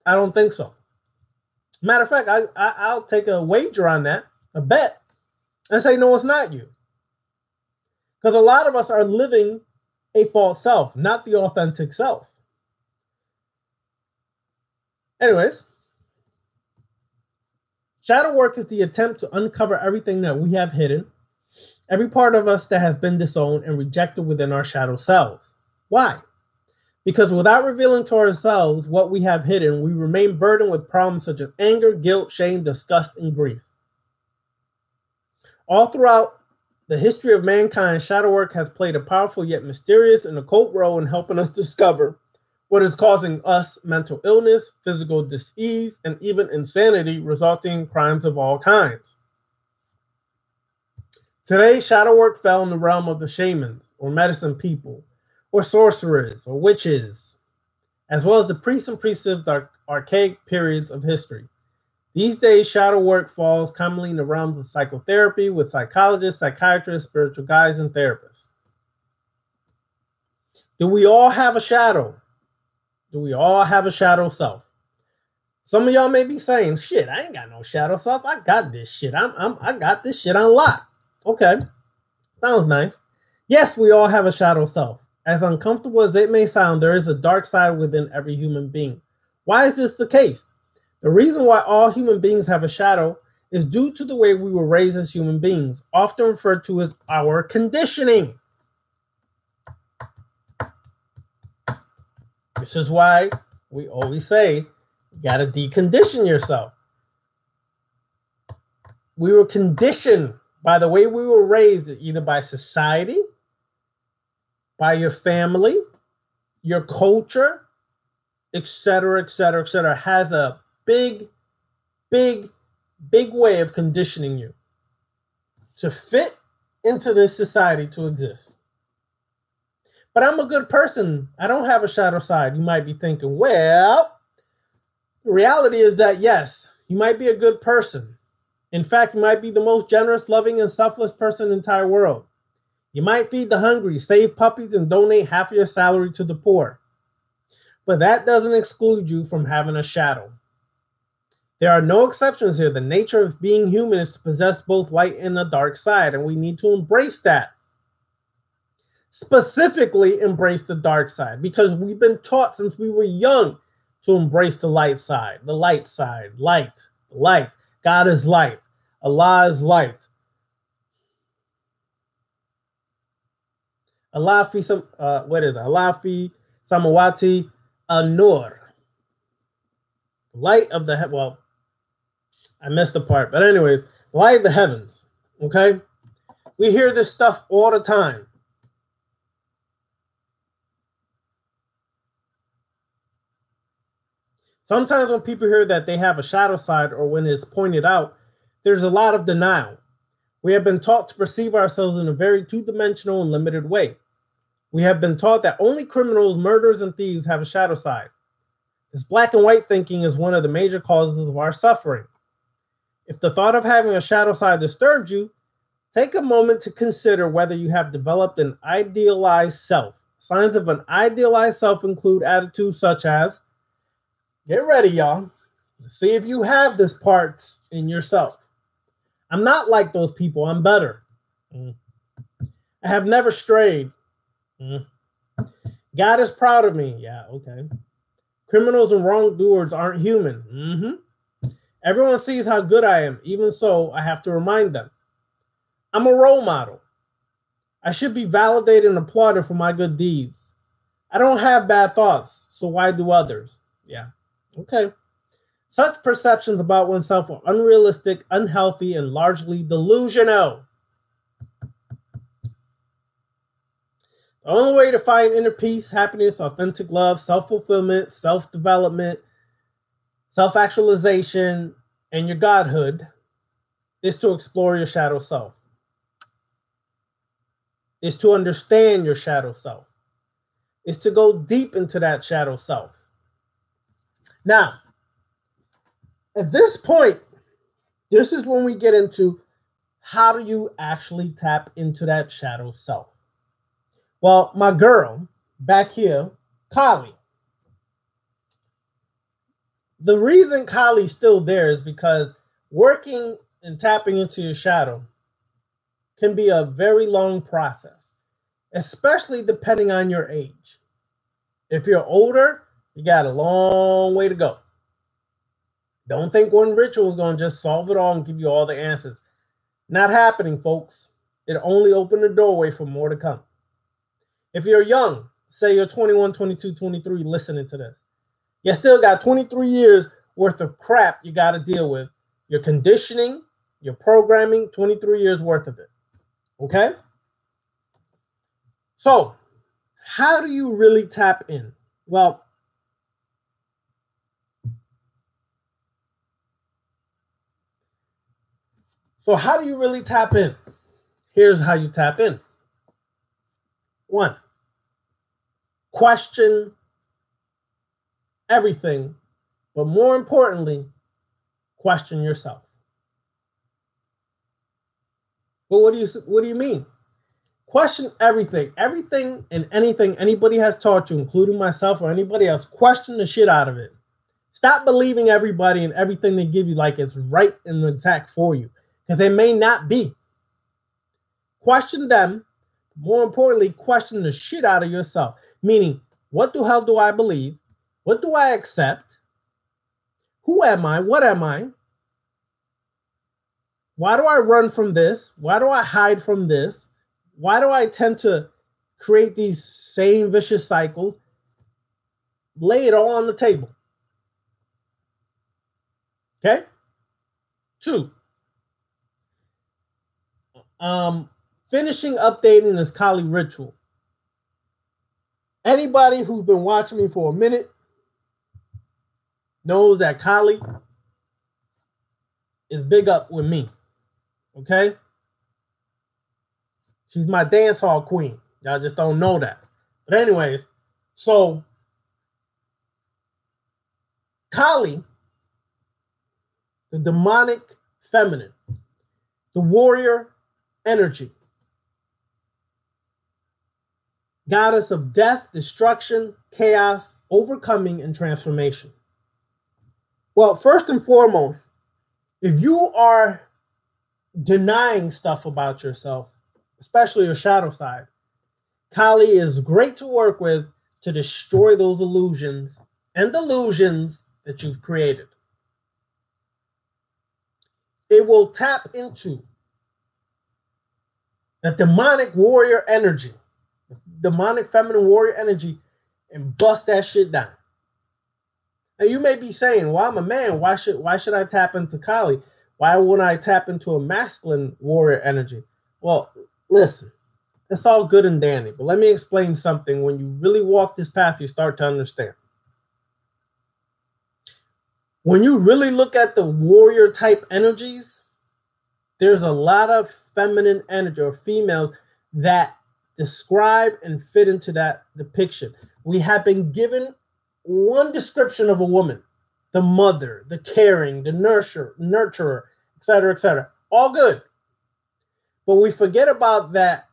I don't think so. Matter of fact, I'll take a wager on that, a bet, and say, no, it's not you. Because a lot of us are living a false self, not the authentic self. Anyways, shadow work is the attempt to uncover everything that we have hidden, every part of us that has been disowned and rejected within our shadow selves. Why? Because without revealing to ourselves what we have hidden, we remain burdened with problems such as anger, guilt, shame, disgust, and grief. All throughout the history of mankind, shadow work has played a powerful yet mysterious and occult role in helping us discover what is causing us mental illness, physical disease, and even insanity, resulting in crimes of all kinds. Today, shadow work fell in the realm of the shamans, or medicine people, or sorcerers, or witches, as well as the priests and priestesses of archaic periods of history. These days, shadow work falls commonly in the realms of psychotherapy with psychologists, psychiatrists, spiritual guides, and therapists. Do we all have a shadow? Do we all have a shadow self? Some of y'all may be saying, shit, I ain't got no shadow self. I got this shit. I got this shit on lock. Okay. Sounds nice. Yes, we all have a shadow self. As uncomfortable as it may sound, there is a dark side within every human being. Why is this the case? The reason why all human beings have a shadow is due to the way we were raised as human beings, often referred to as our conditioning. This is why we always say you got to decondition yourself. We were conditioned by the way we were raised, either by society, by your family, your culture, etc., etc., etc., has a big way of conditioning you to fit into this society to exist. But I'm a good person. I don't have a shadow side. You might be thinking, well, the reality is that, yes, you might be a good person. In fact, you might be the most generous, loving, and selfless person in the entire world. You might feed the hungry, save puppies, and donate half of your salary to the poor. But that doesn't exclude you from having a shadow. There are no exceptions here. The nature of being human is to possess both light and a dark side, and we need to embrace that. Specifically, embrace the dark side, because we've been taught since we were young to embrace the light side. The light side, light. God is light. Allah is light. Allah fi samawati an-nur. Light of the well, I missed the part, but anyways, light of the heavens. Okay, we hear this stuff all the time. Sometimes when people hear that they have a shadow side, or when it's pointed out, there's a lot of denial. We have been taught to perceive ourselves in a very two-dimensional and limited way. We have been taught that only criminals, murderers, and thieves have a shadow side. This black and white thinking is one of the major causes of our suffering. If the thought of having a shadow side disturbs you, take a moment to consider whether you have developed an idealized self. Signs of an idealized self include attitudes such as, get ready, y'all. See if you have this parts in yourself. I'm not like those people. I'm better. I have never strayed. God is proud of me. Yeah, okay. Criminals and wrongdoers aren't human. Everyone sees how good I am. Even so, I have to remind them. I'm a role model. I should be validated and applauded for my good deeds. I don't have bad thoughts, so why do others? Yeah, okay. Such perceptions about oneself are unrealistic, unhealthy, and largely delusional. The only way to find inner peace, happiness, authentic love, self-fulfillment, self-development, self-actualization, and your godhood is to explore your shadow self. Is to understand your shadow self. Is to go deep into that shadow self. Now, at this point, this is when we get into how do you actually tap into that shadow self. Well, my girl back here, Kali. The reason Kali's still there is because working and tapping into your shadow can be a very long process, especially depending on your age. If you're older, you got a long way to go. Don't think one ritual is going to just solve it all and give you all the answers. Not happening, folks. It only opened the doorway for more to come. If you're young, say you're 21, 22, 23 listening to this, you still got 23 years worth of crap you got to deal with. Your conditioning, your programming, 23 years worth of it. Okay? So, how do you really tap in? Well, so how do you really tap in? Here's how you tap in. 1, question everything, but more importantly, question yourself. But what do you mean? Question everything. Everything and anything anybody has taught you, including myself or anybody else, question the shit out of it. Stop believing everybody and everything they give you like it's right and exact for you, because it may not be. Question them. More importantly, question the shit out of yourself. Meaning, what the hell do I believe? What do I accept? Who am I? What am I? Why do I run from this? Why do I hide from this? Why do I tend to create these same vicious cycles? Lay it all on the table. Okay? 2, finishing updating this Kali ritual. Anybody who's been watching me for a minute knows that Kali is big up with me. Okay? She's my dance hall queen. Y'all just don't know that. But anyways, so Kali, the demonic feminine, the warrior energy, goddess of death, destruction, chaos, overcoming, and transformation. Well, first and foremost, if you are denying stuff about yourself, especially your shadow side, Kali is great to work with to destroy those illusions and delusions that you've created. It will tap into the demonic warrior energy, demonic feminine warrior energy, and bust that shit down. Now you may be saying, well, I'm a man. Why should I tap into Kali? Why wouldn't I tap into a masculine warrior energy? Well, listen, it's all good and dandy, but let me explain something. When you really walk this path, you start to understand. When you really look at the warrior type energies, there's a lot of feminine energy or females that describe and fit into that depiction. We have been given one description of a woman: the mother, the caring, the nurturer, etc., etc. All good. But we forget about that,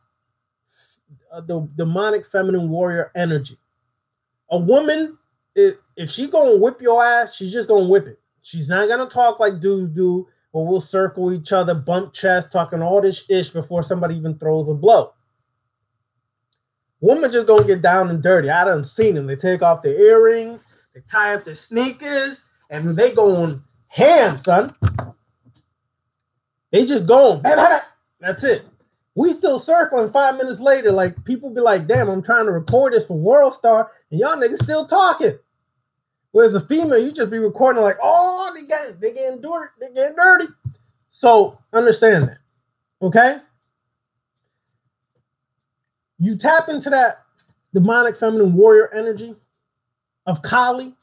the demonic feminine warrior energy. A woman, if she's going to whip your ass, she's just going to whip it. She's not going to talk like dudes do, or we'll circle each other, bump chest, talking all this ish before somebody even throws a blow. Women just gonna get down and dirty. I done seen them. They take off their earrings, they tie up their sneakers, and they going ham, son. They just going, that's it. We still circling 5 minutes later. Like, people be like, damn, I'm trying to record this for World Star, and y'all niggas still talking. Whereas a female, you just be recording like, oh, they getting dirty. So understand that, okay? You tap into that demonic feminine warrior energy of Kali,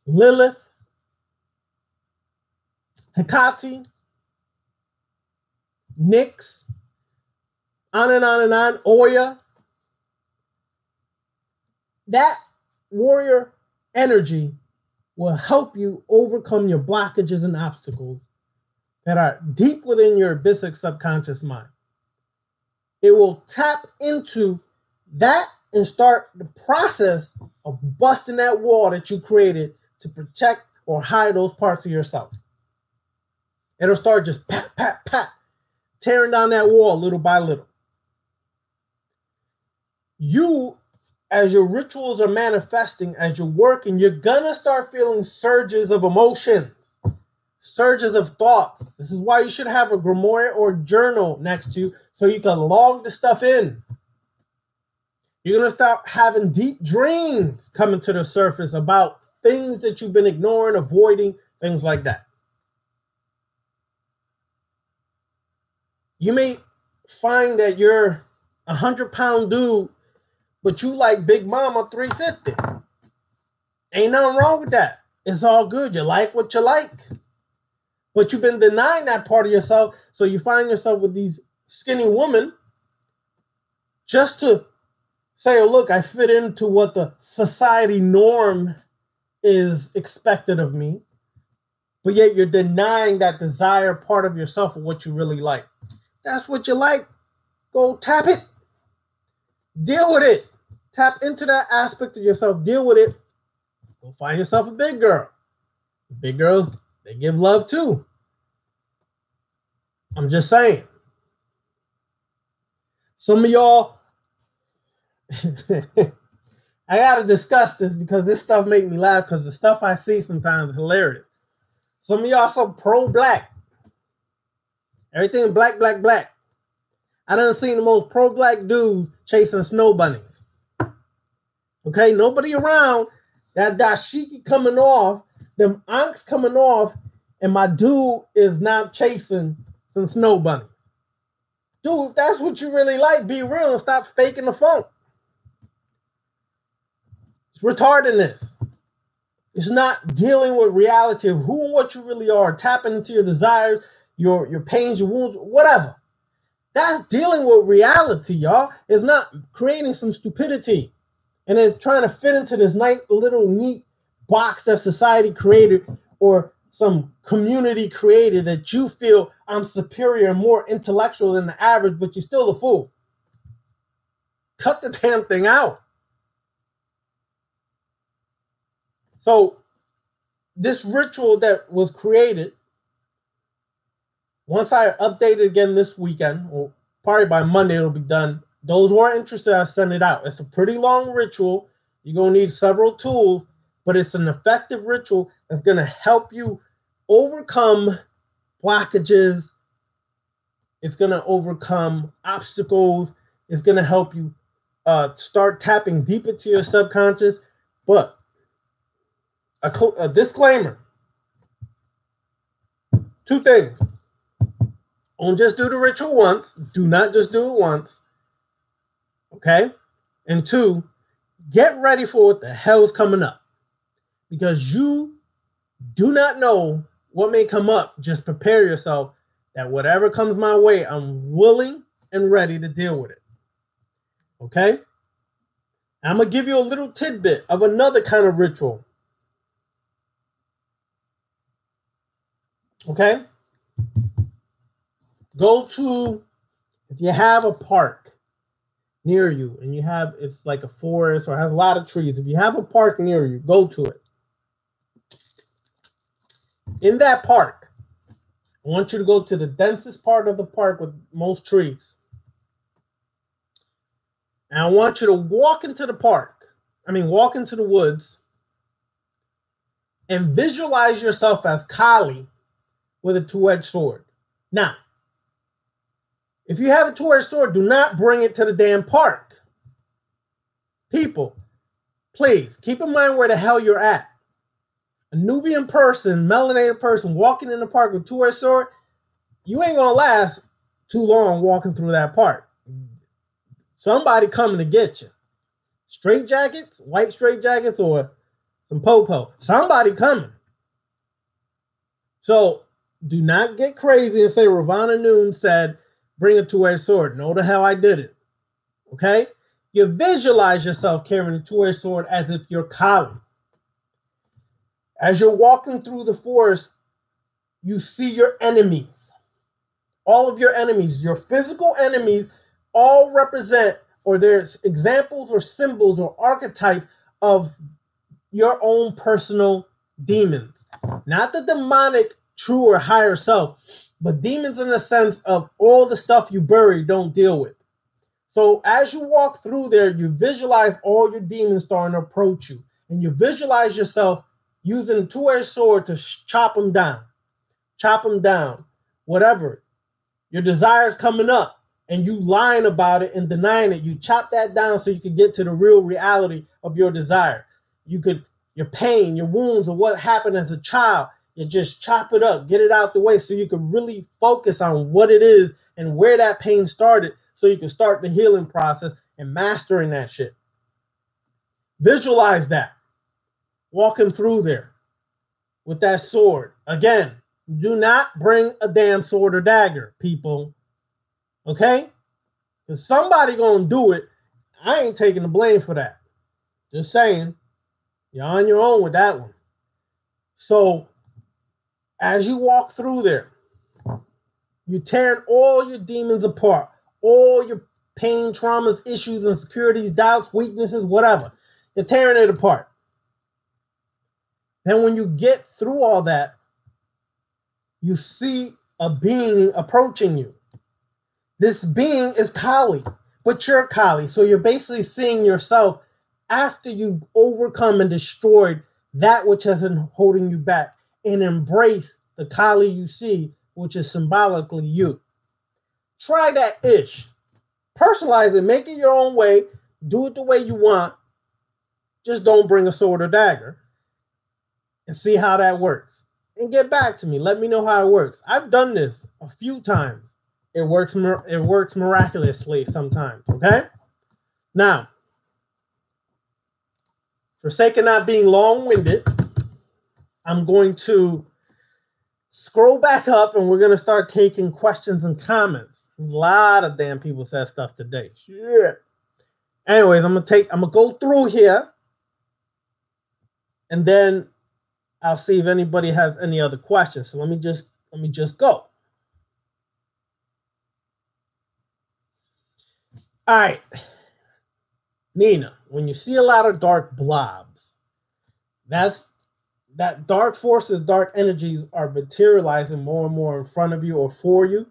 Lilith, Hecate, Nyx, on and on and on, Oya. That warrior energy will help you overcome your blockages and obstacles that are deep within your basic subconscious mind. It will tap into that and start the process of busting that wall that you created to protect or hide those parts of yourself. It'll start just pat, pat, pat, tearing down that wall little by little. You, as your rituals are manifesting, as you're working, you're gonna start feeling surges of emotions, surges of thoughts. This is why you should have a grimoire or journal next to you so you can log the stuff in. You're going to start having deep dreams coming to the surface about things that you've been ignoring, avoiding, things like that. You may find that you're 100-pound dude, but you like Big Mama 350. Ain't nothing wrong with that. It's all good. You like what you like. But you've been denying that part of yourself, so you find yourself with these skinny women just to say, oh, look, I fit into what the society norm is expected of me. But yet you're denying that desire part of yourself of what you really like. That's what you like. Go tap it. Deal with it. Tap into that aspect of yourself. Deal with it. Go find yourself a big girl. Big girls, they give love too. I'm just saying. Some of y'all, I got to discuss this because this stuff makes me laugh because the stuff I see sometimes is hilarious. Some of y'all so pro-black. Everything black, black, black. I done seen the most pro-black dudes chasing snow bunnies. Okay, nobody around. That dashiki coming off, them anks coming off, and my dude is now chasing some snow bunnies. Dude, if that's what you really like, be real and stop faking the funk. It's retardedness. It's not dealing with reality of who and what you really are, tapping into your desires, your pains, your wounds, whatever. That's dealing with reality, y'all. It's not creating some stupidity and then trying to fit into this nice little neat box that society created or some community created that you feel I'm superior and more intellectual than the average, but you're still a fool. Cut the damn thing out. So this ritual that was created, once I update it again this weekend, or probably by Monday it'll be done. Those who are interested, I send it out. It's a pretty long ritual. You're going to need several tools, but it's an effective ritual that's going to help you overcome blockages. It's going to overcome obstacles. It's going to help you start tapping deep into your subconscious. But a disclaimer. Two things. Don't just do the ritual once. Do not just do it once. Okay? And two, get ready for what the hell's coming up. Because you do not know what may come up. Just prepare yourself that whatever comes my way, I'm willing and ready to deal with it. Okay? I'm going to give you a little tidbit of another kind of ritual. Okay? Go to, if you have a park near you and it's like a forest or has a lot of trees. If you have a park near you, go to it. In that park, I want you to go to the densest part of the park with most trees. And I want you to walk into the woods and visualize yourself as Kali with a two-edged sword. Now, if you have a two-edged sword, do not bring it to the damn park. People, please keep in mind where the hell you're at. A Nubian person, melanated person walking in the park with a two-edged sword, you ain't gonna last too long walking through that park. Somebody coming to get you. Straight jackets, white straight jackets, or some po-po. Somebody coming. So do not get crazy and say Ravana Noon said, bring a two-edged sword. No, the hell I did it. Okay? You visualize yourself carrying a two-edged sword as if you're Kali. As you're walking through the forest, you see your enemies. All of your enemies, your physical enemies, all represent, or there's examples or symbols or archetypes of your own personal demons. Not the demonic, true or higher self, but demons in the sense of all the stuff you bury, don't deal with. So as you walk through there, you visualize all your demons starting to approach you. And you visualize yourself using a two-edged sword to chop them down. Chop them down. Whatever. Your desire's coming up and you lying about it and denying it. You chop that down so you can get to the real reality of your desire. Your pain, your wounds, or what happened as a child. You just chop it up, get it out the way so you can really focus on what it is and where that pain started so you can start the healing process and mastering that shit. Visualize that. Walking through there with that sword. Again, do not bring a damn sword or dagger, people. Okay? Because somebody gonna do it. I ain't taking the blame for that. Just saying. You're on your own with that one. So, as you walk through there, you're tearing all your demons apart. All your pain, traumas, issues, insecurities, doubts, weaknesses, whatever. You're tearing it apart. Then when you get through all that, you see a being approaching you. This being is Kali, but you're Kali. So you're basically seeing yourself after you've overcome and destroyed that which has been holding you back, and embrace the Kali you see, which is symbolically you. Try that ish. Personalize it. Make it your own way. Do it the way you want. Just don't bring a sword or dagger. And see how that works. And get back to me. Let me know how it works. I've done this a few times. It works miraculously sometimes. Okay? Now, for sake of not being long-winded, I'm going to scroll back up and we're going to start taking questions and comments. A lot of damn people said stuff today. Shit. Anyways, I'm gonna go through here and then I'll see if anybody has any other questions. So let me just go. All right. Nina, when you see a lot of dark blobs, that dark forces, dark energies are materializing more and more in front of you or for you.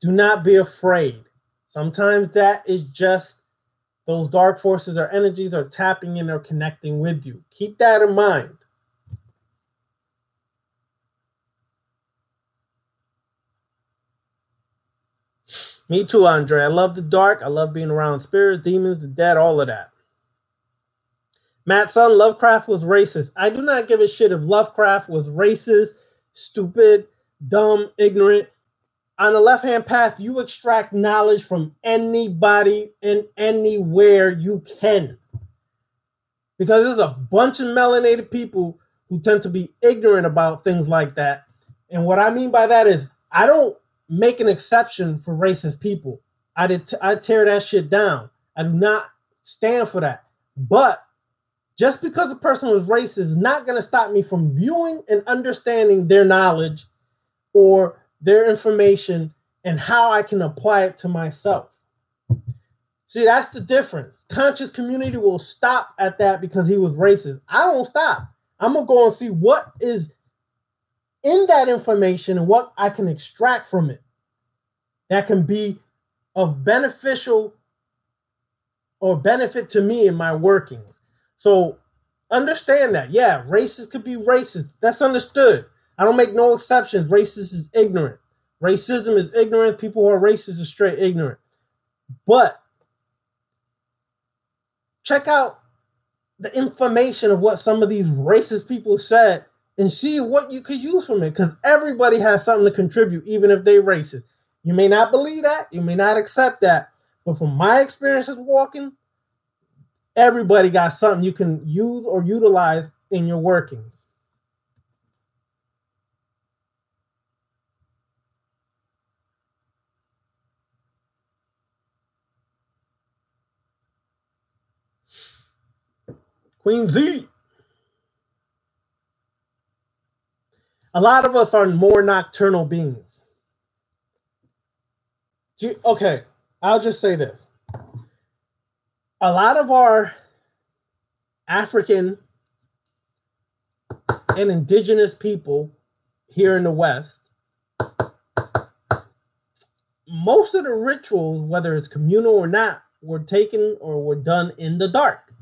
Do not be afraid. Sometimes that is just those dark forces or energies are tapping in or connecting with you. Keep that in mind. Me too, Andre. I love the dark. I love being around spirits, demons, the dead, all of that. Matt Son, Lovecraft was racist. I do not give a shit if Lovecraft was racist, stupid, dumb, ignorant. On the left-hand path, you extract knowledge from anybody and anywhere you can. Because there's a bunch of melanated people who tend to be ignorant about things like that. And what I mean by that is I don't make an exception for racist people. I tear that shit down. I do not stand for that. But just because a person was racist is not going to stop me from viewing and understanding their knowledge or their information and how I can apply it to myself. See, that's the difference. Conscious community will stop at that because he was racist. I don't stop. I'm going to go and see what is in that information and what I can extract from it that can be of beneficial or benefit to me in my workings. So understand that. Yeah, racist could be racist. That's understood. I don't make no exceptions. Racist is ignorant. Racism is ignorant. People who are racist are straight ignorant. But check out the information of what some of these racist people said and see what you could use from it, because everybody has something to contribute, even if they're racist. You may not believe that. You may not accept that. But from my experiences walking, everybody got something you can use or utilize in your workings. Queen Z. A lot of us are more nocturnal beings. Okay, I'll just say this. A lot of our African and indigenous people here in the West, most of the rituals, whether it's communal or not, were taken or were done in the dark.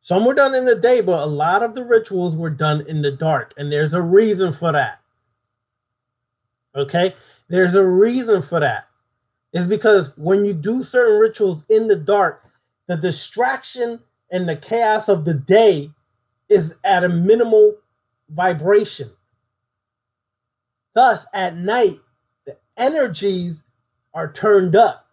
Some were done in the day, but a lot of the rituals were done in the dark. And there's a reason for that. Okay? There's a reason for that. It's because when you do certain rituals in the dark, the distraction and the chaos of the day is at a minimal vibration. Thus, at night, the energies are turned up.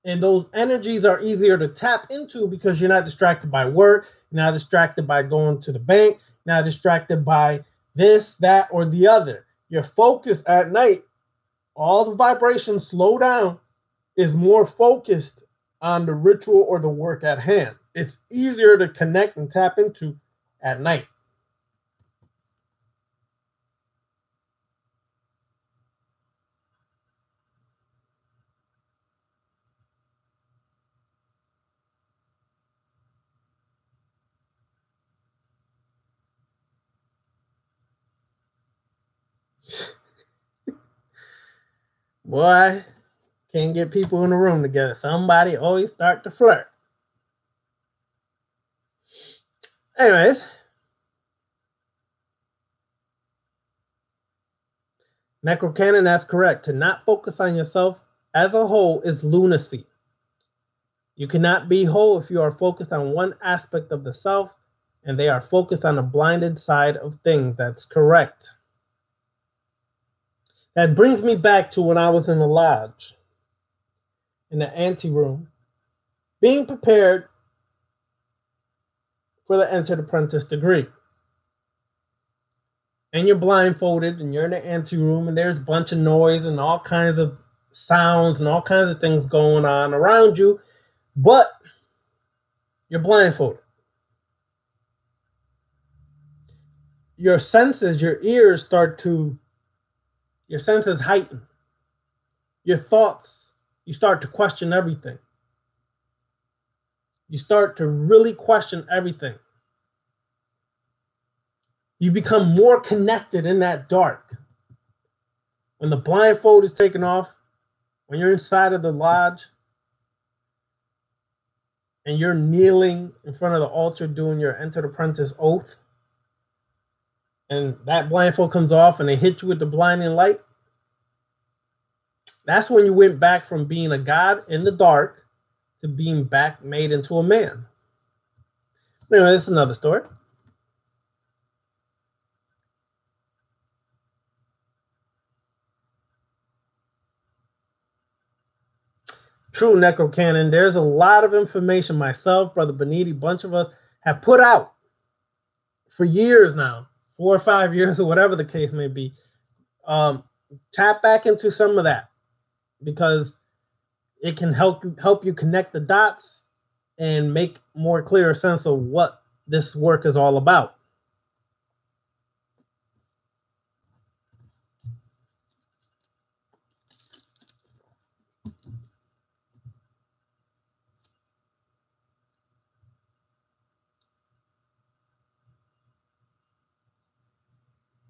And those energies are easier to tap into because you're not distracted by work, you're not distracted by going to the bank, you're not distracted by this, that, or the other. Your focus at night, all the vibrations slow down, is more focused on the ritual or the work at hand. It's easier to connect and tap into at night. Boy, can't get people in the room together. Somebody always start to flirt. Anyways, Necrocanon, that's correct. To not focus on yourself as a whole is lunacy. You cannot be whole if you are focused on one aspect of the self and they are focused on the blinded side of things. That's correct. That brings me back to when I was in the lodge, in the anteroom, being prepared for the entered apprentice degree. And you're blindfolded and you're in the anteroom and there's a bunch of noise and all kinds of sounds and all kinds of things going on around you, but you're blindfolded. Your senses, your ears your senses heighten. Your thoughts, you start to question everything. You start to really question everything. You become more connected in that dark. When the blindfold is taken off, when you're inside of the lodge, and you're kneeling in front of the altar doing your entered apprentice oath, and that blindfold comes off and they hit you with the blinding light, that's when you went back from being a god in the dark to being back made into a man. Anyway, that's another story. True, Necrocanon. There's a lot of information myself, Brother Beniti, a bunch of us have put out for years now, 4 or 5 years or whatever the case may be. Tap back into some of that because it can help you connect the dots and make more clearer sense of what this work is all about.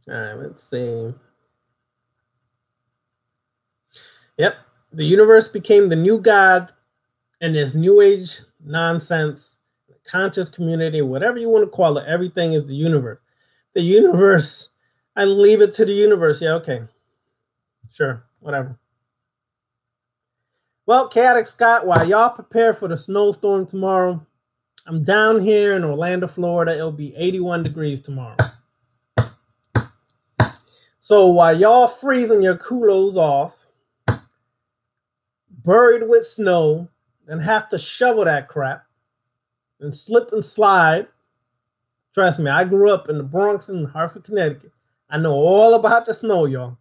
All right, let's see. Yep, the universe became the new God, and this new age nonsense, conscious community, whatever you want to call it, everything is the universe. The universe, I leave it to the universe. Yeah, okay. Sure, whatever. Well, Chaotic Scott, while y'all prepare for the snowstorm tomorrow, I'm down here in Orlando, Florida. It'll be 81 degrees tomorrow. So while y'all freezing your culos off, buried with snow, and have to shovel that crap and slip and slide, trust me, I grew up in the Bronx in Hartford, Connecticut. I know all about the snow, y'all.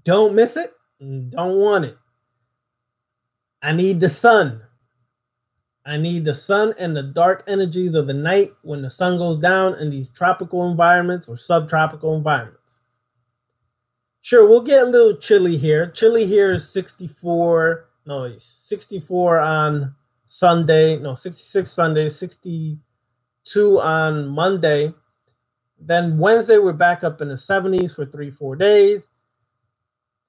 Don't miss it and don't want it. I need the sun. I need the sun and the dark energies of the night when the sun goes down in these tropical environments or subtropical environments. Sure, we'll get a little chilly here. Chilly here is 64 on Sunday. No, 66 Sunday, 62 on Monday. Then Wednesday, we're back up in the 70s for 3-4 days.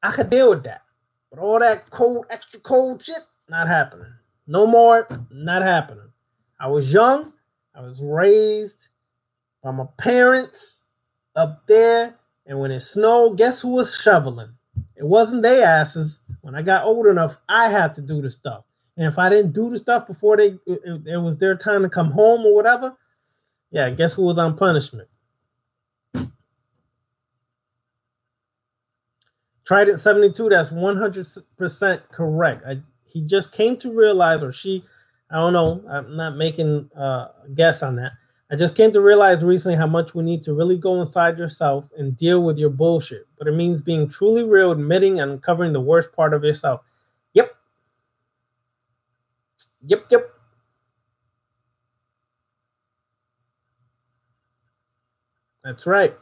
I could deal with that. But all that cold, extra cold shit, not happening. No more, not happening. I was young. I was raised by my parents up there. And when it snowed, guess who was shoveling? It wasn't their asses. When I got old enough, I had to do the stuff. And if I didn't do the stuff before it was their time to come home or whatever, yeah, guess who was on punishment? Trident 72, that's 100% correct. He just came to realize, or she, I don't know, I'm not making a guess on that. I just came to realize recently how much we need to really go inside yourself and deal with your bullshit. But it means being truly real, admitting and uncovering the worst part of yourself. Yep. Yep, yep. That's right.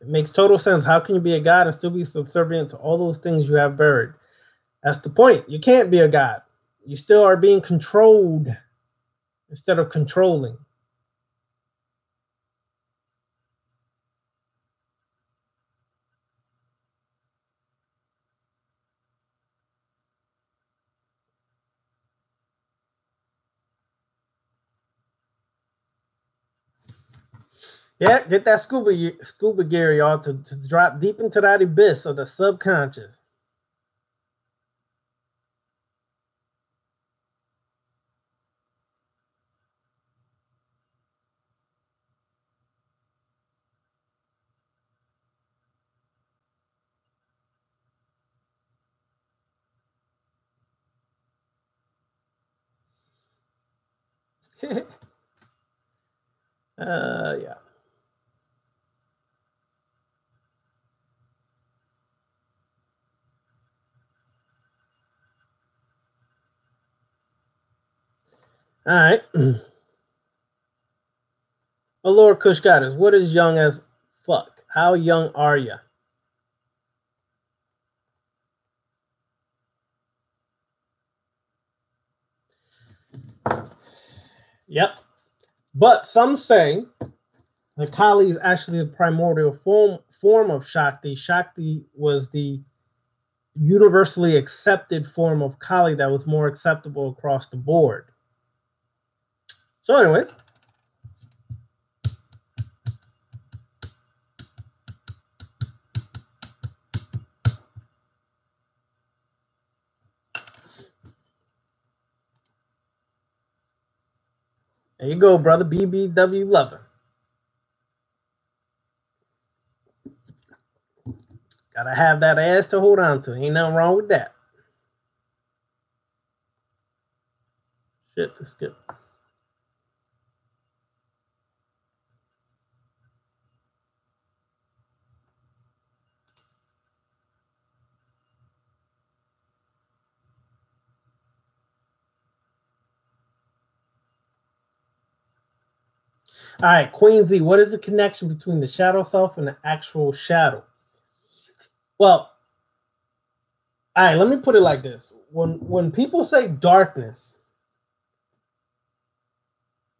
It makes total sense. How can you be a god and still be subservient to all those things you have buried? That's the point. You can't be a god. You still are being controlled instead of controlling. Yeah, get that scuba gear, y'all, to drop deep into that abyss of the subconscious. Yeah. All right. My Lord Kush Goddess, what is young as fuck? How young are you? Yep. But some say that Kali is actually the primordial form of Shakti. Shakti was the universally accepted form of Kali that was more acceptable across the board. So anyway, there you go, brother. BBW Lover. Gotta have that ass to hold on to. Ain't nothing wrong with that. Shit, let's skip. All right, Queen Z, what is the connection between the shadow self and the actual shadow? Well, all right, let me put it like this. When people say darkness,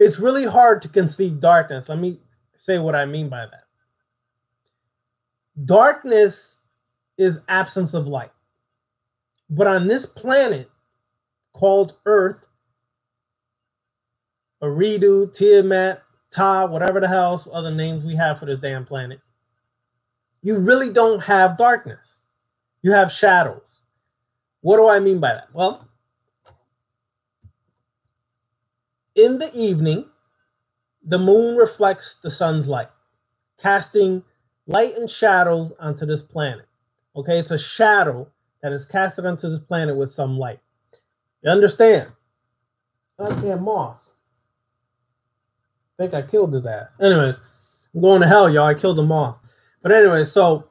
it's really hard to conceive darkness. Let me say what I mean by that. Darkness is absence of light. But on this planet called Earth, Eridu, Tiamat, Ta, whatever the hell other names we have for this damn planet, you really don't have darkness. You have shadows. What do I mean by that? Well, in the evening, the moon reflects the sun's light, casting light and shadows onto this planet. Okay, it's a shadow that is casted onto this planet with some light. You understand? Goddamn moth. I think I killed his ass. Anyways, I'm going to hell, y'all. I killed the moth. But anyway, so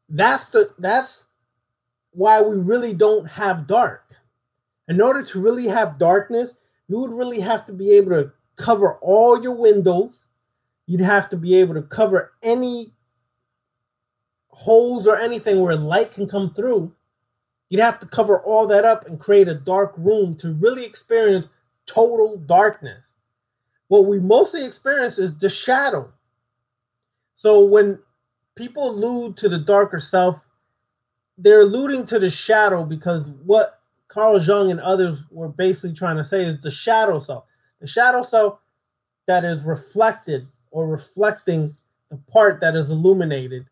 that's why we really don't have dark. In order to really have darkness, you would really have to be able to cover all your windows. You'd have to be able to cover any holes or anything where light can come through. You'd have to cover all that up and create a dark room to really experience total darkness. What we mostly experience is the shadow. So when people allude to the darker self, they're alluding to the shadow because what Carl Jung and others were basically trying to say is the shadow self. The shadow self that is reflected or reflecting the part that is illuminated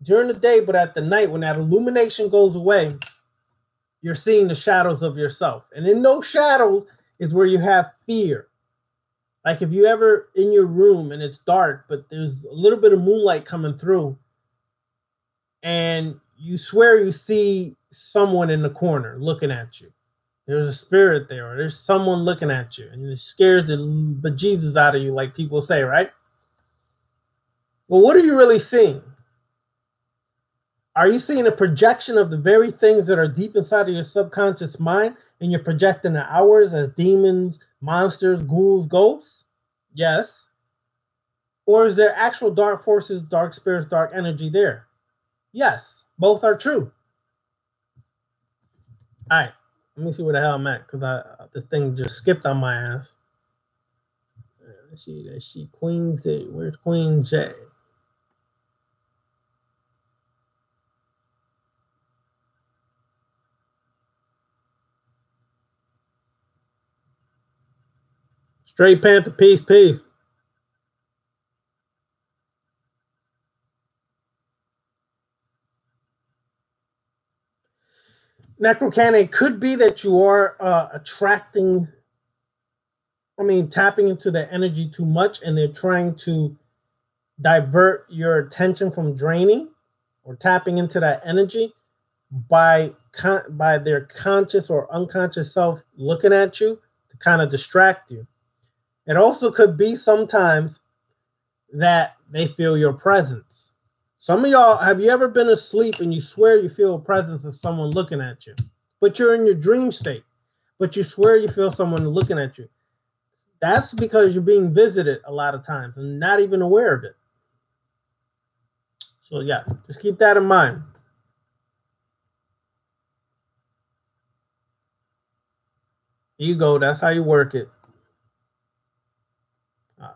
during the day, but at the night, when that illumination goes away, you're seeing the shadows of yourself. And in those shadows is where you have fear. Like if you ever in your room and it's dark, but there's a little bit of moonlight coming through, and you swear you see someone in the corner looking at you. There's a spirit there, or there's someone looking at you, and it scares the bejesus out of you, like people say, right? Well, what are you really seeing? Are you seeing a projection of the very things that are deep inside of your subconscious mind, and you're projecting the hours as demons, monsters, ghouls, ghosts? Yes. Or is there actual dark forces, dark spirits, dark energy there? Yes. Both are true. All right. Let me see where the hell I'm at, because this thing just skipped on my ass. Let's see. Queen Z. Where's Queen J? Straight Panther, peace. Necrocannon, could be that you are tapping into the energy too much, and they're trying to divert your attention from draining or tapping into that energy by their conscious or unconscious self looking at you to kind of distract you. It also could be sometimes that they feel your presence. Some of y'all, have you ever been asleep and you swear you feel a presence of someone looking at you, but you're in your dream state, but you swear you feel someone looking at you? That's because you're being visited a lot of times and not even aware of it. So yeah, just keep that in mind. You go. That's how you work it. Gosh.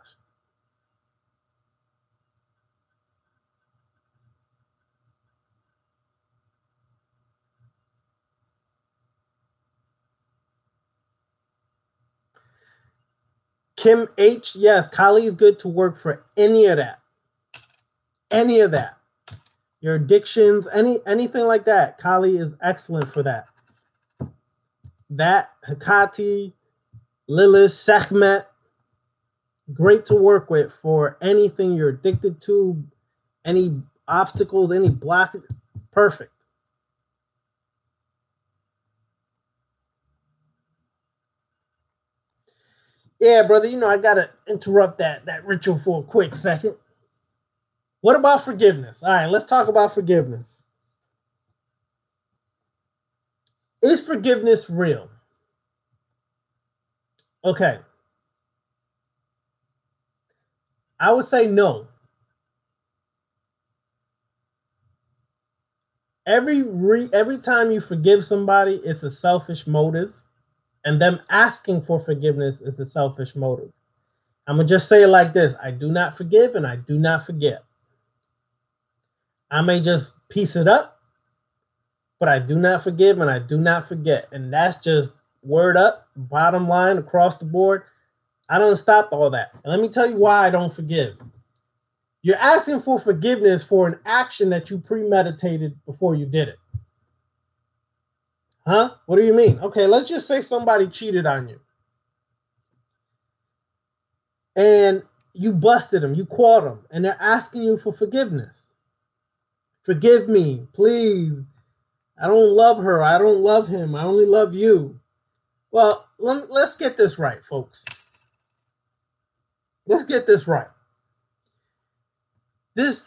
Kim H, yes, Kali is good to work for any of that. Any of that. Your addictions, anything like that. Kali is excellent for that. That, Hecate, Lilith, Sekhmet, great to work with for anything you're addicted to, any obstacles, any blockages. Perfect. Yeah, brother, I gotta interrupt that ritual for a quick second. What about forgiveness? All right, let's talk about forgiveness. Is forgiveness real? Okay. I would say no. Every time you forgive somebody, it's a selfish motive, and them asking for forgiveness is a selfish motive. I'm gonna just say it like this: I do not forgive and I do not forget. I may just piece it up, but I do not forgive and I do not forget. And that's just word up, bottom line, across the board. I don't stop all that. And let me tell you why I don't forgive. You're asking for forgiveness for an action that you premeditated before you did it. Huh? What do you mean? Okay, let's just say somebody cheated on you. And you busted them, you caught them, and they're asking you for forgiveness. Forgive me, please. I don't love her. I don't love him. I only love you. Well, let's get this right, folks. Let's get this right. This,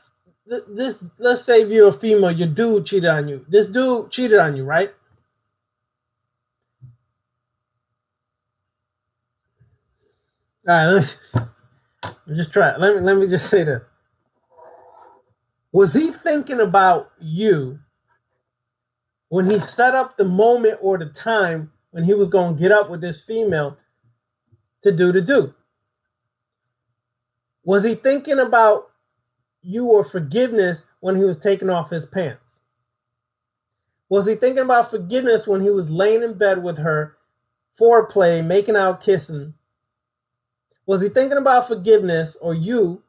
let's say if you're a female, your dude cheated on you. This dude cheated on you, right? All right, let me just say this. Was he thinking about you when he set up the moment or the time when he was going to get up with this female to do? Was he thinking about you or forgiveness when he was taking off his pants? Was he thinking about forgiveness when he was laying in bed with her, foreplay, making out, kissing? Was he thinking about forgiveness or you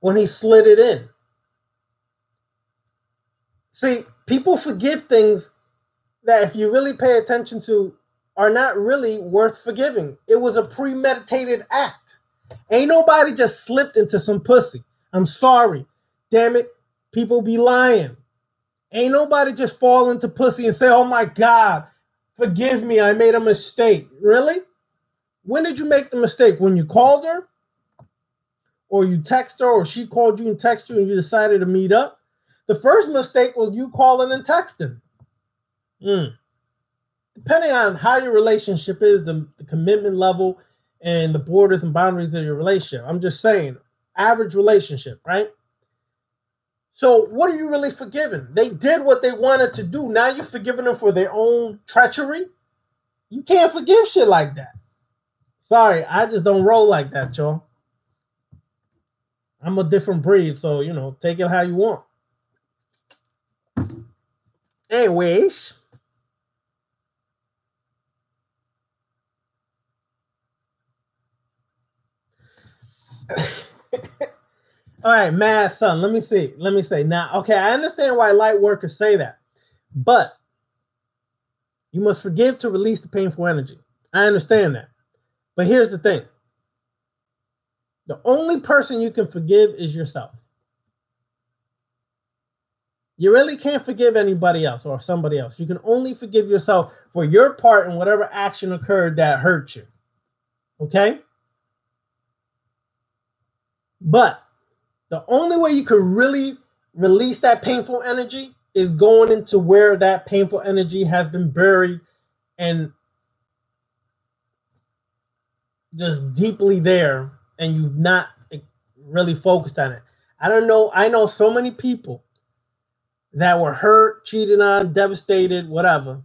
when he slid it in? See, people forgive things that, if you really pay attention to, are not really worth forgiving. It was a premeditated act. Ain't nobody just slipped into some pussy. I'm sorry. Damn it. People be lying. Ain't nobody just fall into pussy and say, oh my God, forgive me, I made a mistake. Really? When did you make the mistake? When you called her? Or you text her, or she called you and texted you and you decided to meet up? The first mistake was you calling and texting. Depending on how your relationship is, the commitment level, and the borders and boundaries of your relationship. I'm just saying, average relationship, right? So what are you really forgiving? They did what they wanted to do. Now you're forgiving them for their own treachery? You can't forgive shit like that. Sorry, I just don't roll like that, y'all. I'm a different breed, so, you know, take it how you want. Anyways. All right, Mad Son, let me see. Let me say. Now, okay, I understand why light workers say that, but you must forgive to release the painful energy. I understand that. But here's the thing. The only person you can forgive is yourself. You really can't forgive anybody else or somebody else. You can only forgive yourself for your part in whatever action occurred that hurt you. Okay? But the only way you can really release that painful energy is going into where that painful energy has been buried and just deeply there, and you've not really focused on it. I don't know. I know so many people that were hurt, cheated on, devastated, whatever.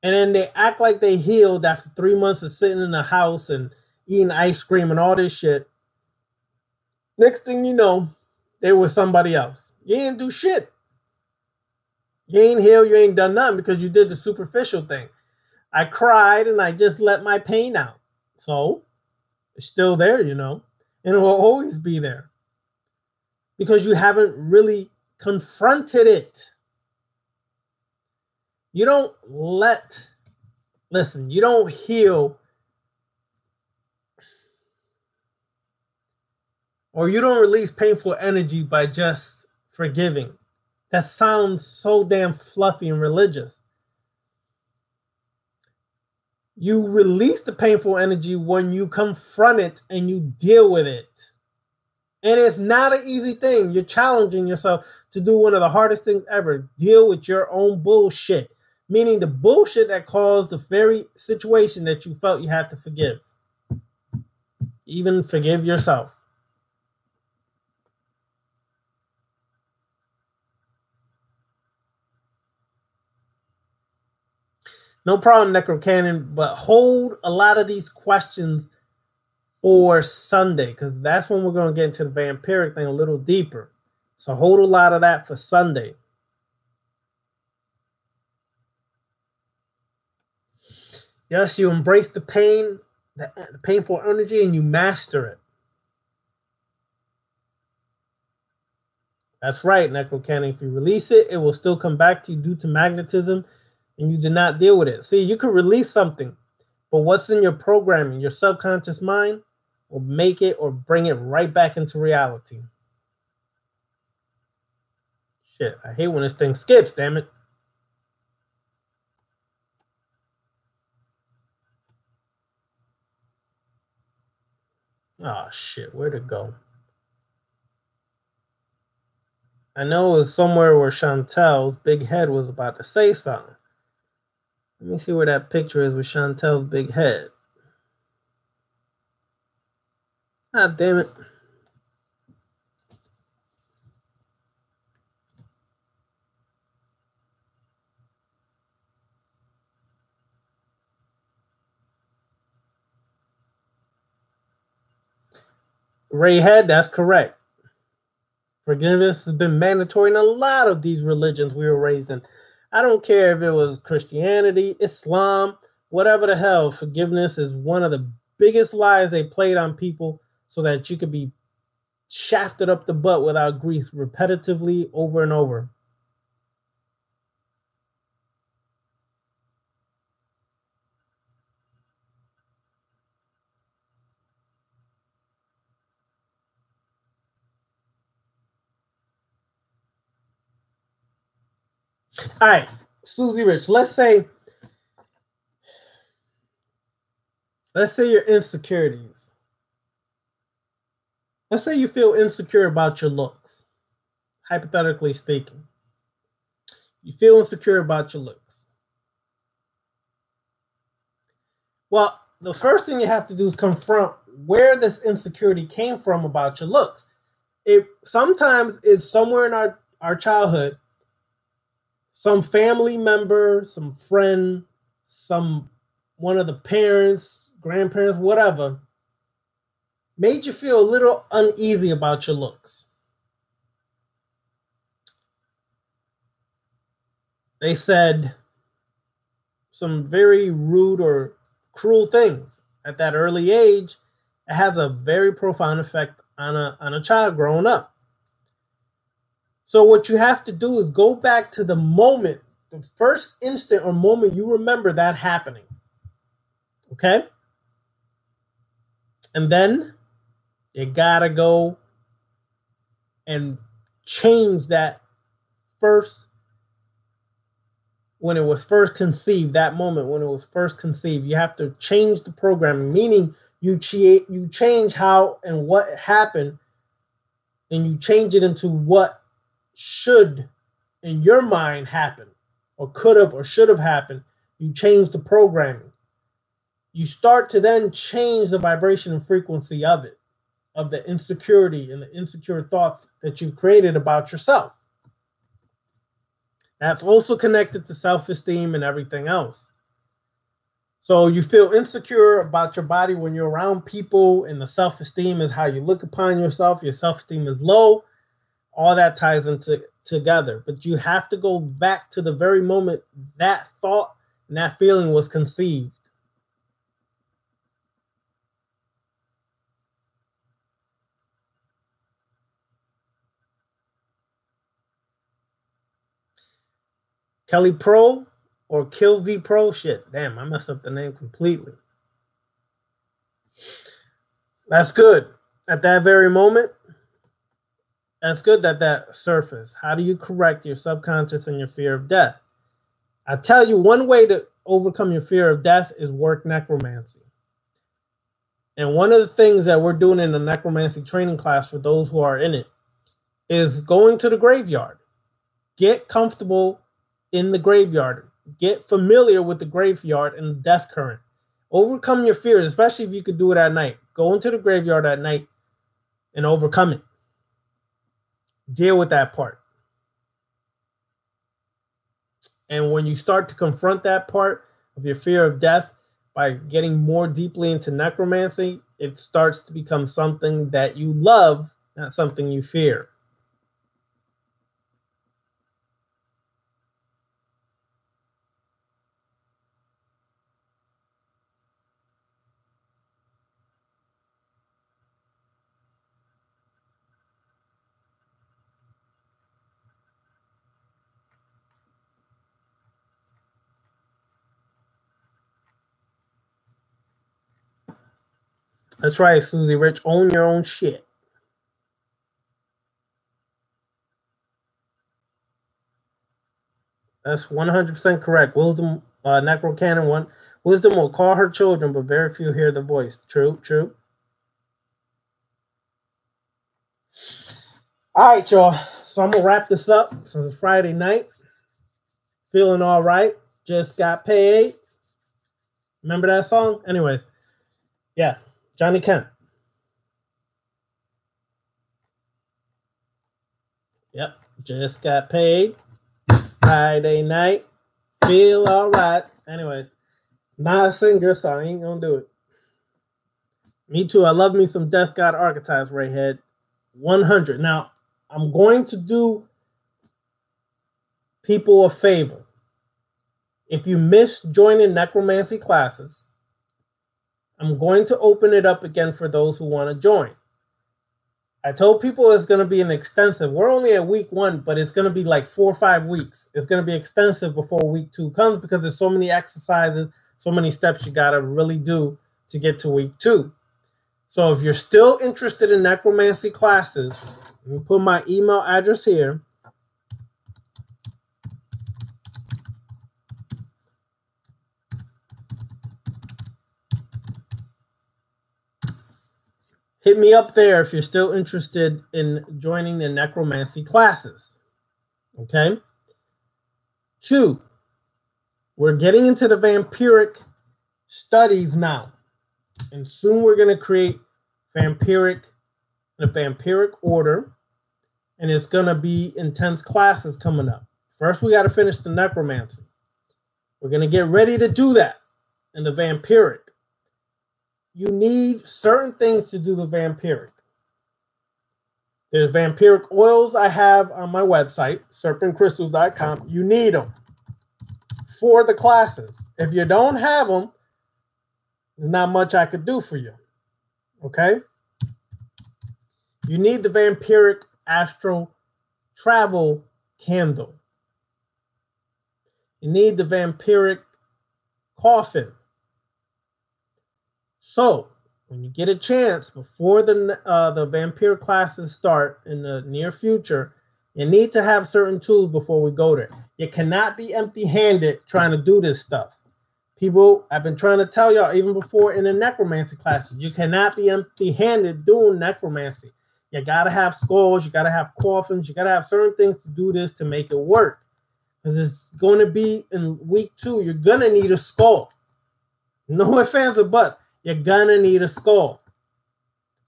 And then they act like they healed after 3 months of sitting in the house and eating ice cream and all this shit. Next thing you know, they were somebody else. You ain't do shit. You ain't healed, you ain't done nothing because you did the superficial thing. I cried and I just let my pain out. So it's still there, you know, and it will always be there because you haven't really confronted it. You don't listen, you don't heal or you don't release painful energy by just forgiving. That sounds so damn fluffy and religious. You release the painful energy when you confront it and you deal with it. And it's not an easy thing. You're challenging yourself to do one of the hardest things ever. Deal with your own bullshit. Meaning the bullshit that caused the very situation that you felt you had to forgive. Even forgive yourself. No problem, Necrocannon, but hold a lot of these questions for Sunday, because that's when we're going to get into the vampiric thing a little deeper. So hold a lot of that for Sunday. Yes, you embrace the pain, the painful energy, and you master it. That's right, Necrocannon. If you release it, it will still come back to you due to magnetism, and you did not deal with it. See, you can release something, but what's in your programming, your subconscious mind, will make it or bring it right back into reality. Shit, I hate when this thing skips, damn it. Oh, shit, where'd it go? I know it was somewhere where Chantel's big head was about to say something. Let me see where that picture is with Chantel's big head. Ah, damn it. Ray Head, that's correct. Forgiveness has been mandatory in a lot of these religions we were raised in. I don't care if it was Christianity, Islam, whatever the hell. Forgiveness is one of the biggest lies they played on people so that you could be shafted up the butt without grief repetitively over and over. All right, Susie Rich, let's say your insecurities. Let's say you feel insecure about your looks, hypothetically speaking. You feel insecure about your looks. Well, the first thing you have to do is confront where this insecurity came from about your looks. Sometimes it's somewhere in our childhood, some family member, some friend, one of the parents, grandparents, whatever, made you feel a little uneasy about your looks. They said some very rude or cruel things at that early age. It has a very profound effect on a child growing up. So what you have to do is go back to the moment, the first instant or moment you remember that happening. Okay? And then you gotta go and change that when it was first conceived, that moment when it was first conceived. You have to change the programming, meaning you change how and what happened, and you change it into what should, in your mind, happen, or could have or should have happened. You change the programming. You start to then change the vibration and frequency of it, of the insecurity and the insecure thoughts that you've created about yourself. That's also connected to self-esteem and everything else. So you feel insecure about your body when you're around people, and the self-esteem is how you look upon yourself. Your self-esteem is low. All that ties into together. But you have to go back to the very moment that thought and that feeling was conceived. Kelly Pro or Kill V Pro? Shit, damn, I messed up the name completely. That's good. At that very moment, that's good that surfaced. How do you correct your subconscious and your fear of death? I tell you, one way to overcome your fear of death is work necromancy. And one of the things that we're doing in the necromancy training class for those who are in it is going to the graveyard. Get comfortable in the graveyard. Get familiar with the graveyard and the death current. Overcome your fears, especially if you could do it at night. Go into the graveyard at night and overcome it. Deal with that part. And when you start to confront that part of your fear of death by getting more deeply into necromancy, it starts to become something that you love, not something you fear. That's right, Susie Rich. Own your own shit. That's 100% correct. Wisdom, Necro Canon 1. Wisdom will call her children, but very few hear the voice. True, true. All right, y'all. So I'm going to wrap this up since it's Friday night. Feeling all right. Just got paid. Remember that song? Anyways, yeah. Johnny Kemp. Yep. Just got paid. Friday night. Feel all right. Anyways, not a singer, so I ain't going to do it. Me too. I love me some Death God archetypes, Rayhead. 100. Now, I'm going to do people a favor. If you miss joining necromancy classes, I'm going to open it up again for those who want to join. I told people it's going to be an extensive. We're only at week 1, but it's going to be like 4 or 5 weeks. It's going to be extensive before week 2 comes because there's so many exercises, so many steps you got to really do to get to week 2. So if you're still interested in necromancy classes, let me put my email address here. hit me up there if you're still interested in joining the necromancy classes. Okay. 2, we're getting into the vampiric studies now. And soon we're going to create a vampiric order. And it's going to be intense classes coming up. First, we got to finish the necromancy. We're going to get ready to do that in the vampiric. You need certain things to do the vampiric. There's vampiric oils I have on my website, serpentcrystals.com. You need them for the classes. If you don't have them, there's not much I could do for you. Okay? You need the vampiric astral travel candle. You need the vampiric coffin. So, when you get a chance before the vampire classes start in the near future, you need to have certain tools before we go there. You cannot be empty-handed trying to do this stuff. People, I've been trying to tell y'all even before in the necromancy classes, you cannot be empty-handed doing necromancy. You got to have skulls, you got to have coffins, you got to have certain things to do this to make it work. Because it's going to be in week 2, you're going to need a skull. No ifs, ands, or buts. You're going to need a skull.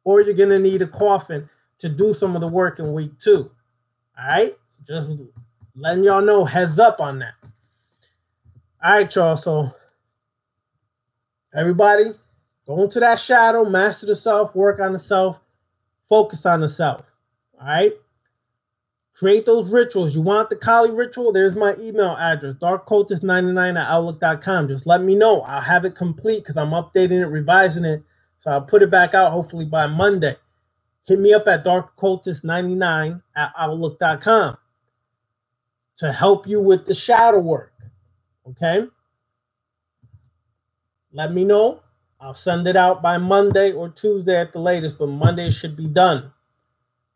Or you're going to need a coffin to do some of the work in week 2. All right? So just letting y'all know, heads up on that. All right, y'all. So everybody, go into that shadow, master the self, work on the self, focus on the self. All right? Create those rituals. You want the Kali ritual? There's my email address, darkcultist99@outlook.com. Just let me know. I'll have it complete because I'm updating it, revising it. So I'll put it back out hopefully by Monday. Hit me up at darkcultist99@outlook.com to help you with the shadow work. Okay? Let me know. I'll send it out by Monday or Tuesday at the latest, but Monday should be done.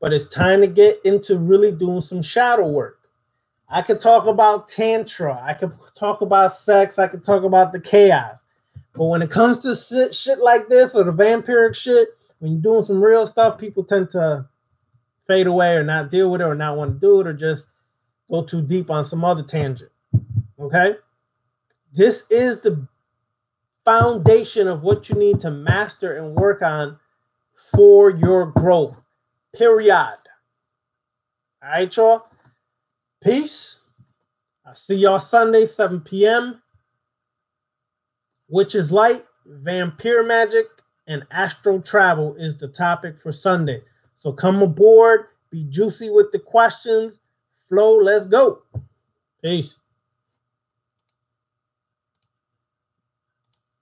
But it's time to get into really doing some shadow work. I could talk about tantra. I could talk about sex. I could talk about the chaos. But when it comes to shit like this or the vampiric shit, when you're doing some real stuff, people tend to fade away or not deal with it or not want to do it or just go too deep on some other tangent. Okay? This is the foundation of what you need to master and work on for your growth. Period. All right, y'all. Peace. I'll see y'all Sunday, 7 p.m. Witches Light, Vampire Magic, and Astral Travel is the topic for Sunday. So come aboard. Be juicy with the questions. Flow. Let's go. Peace.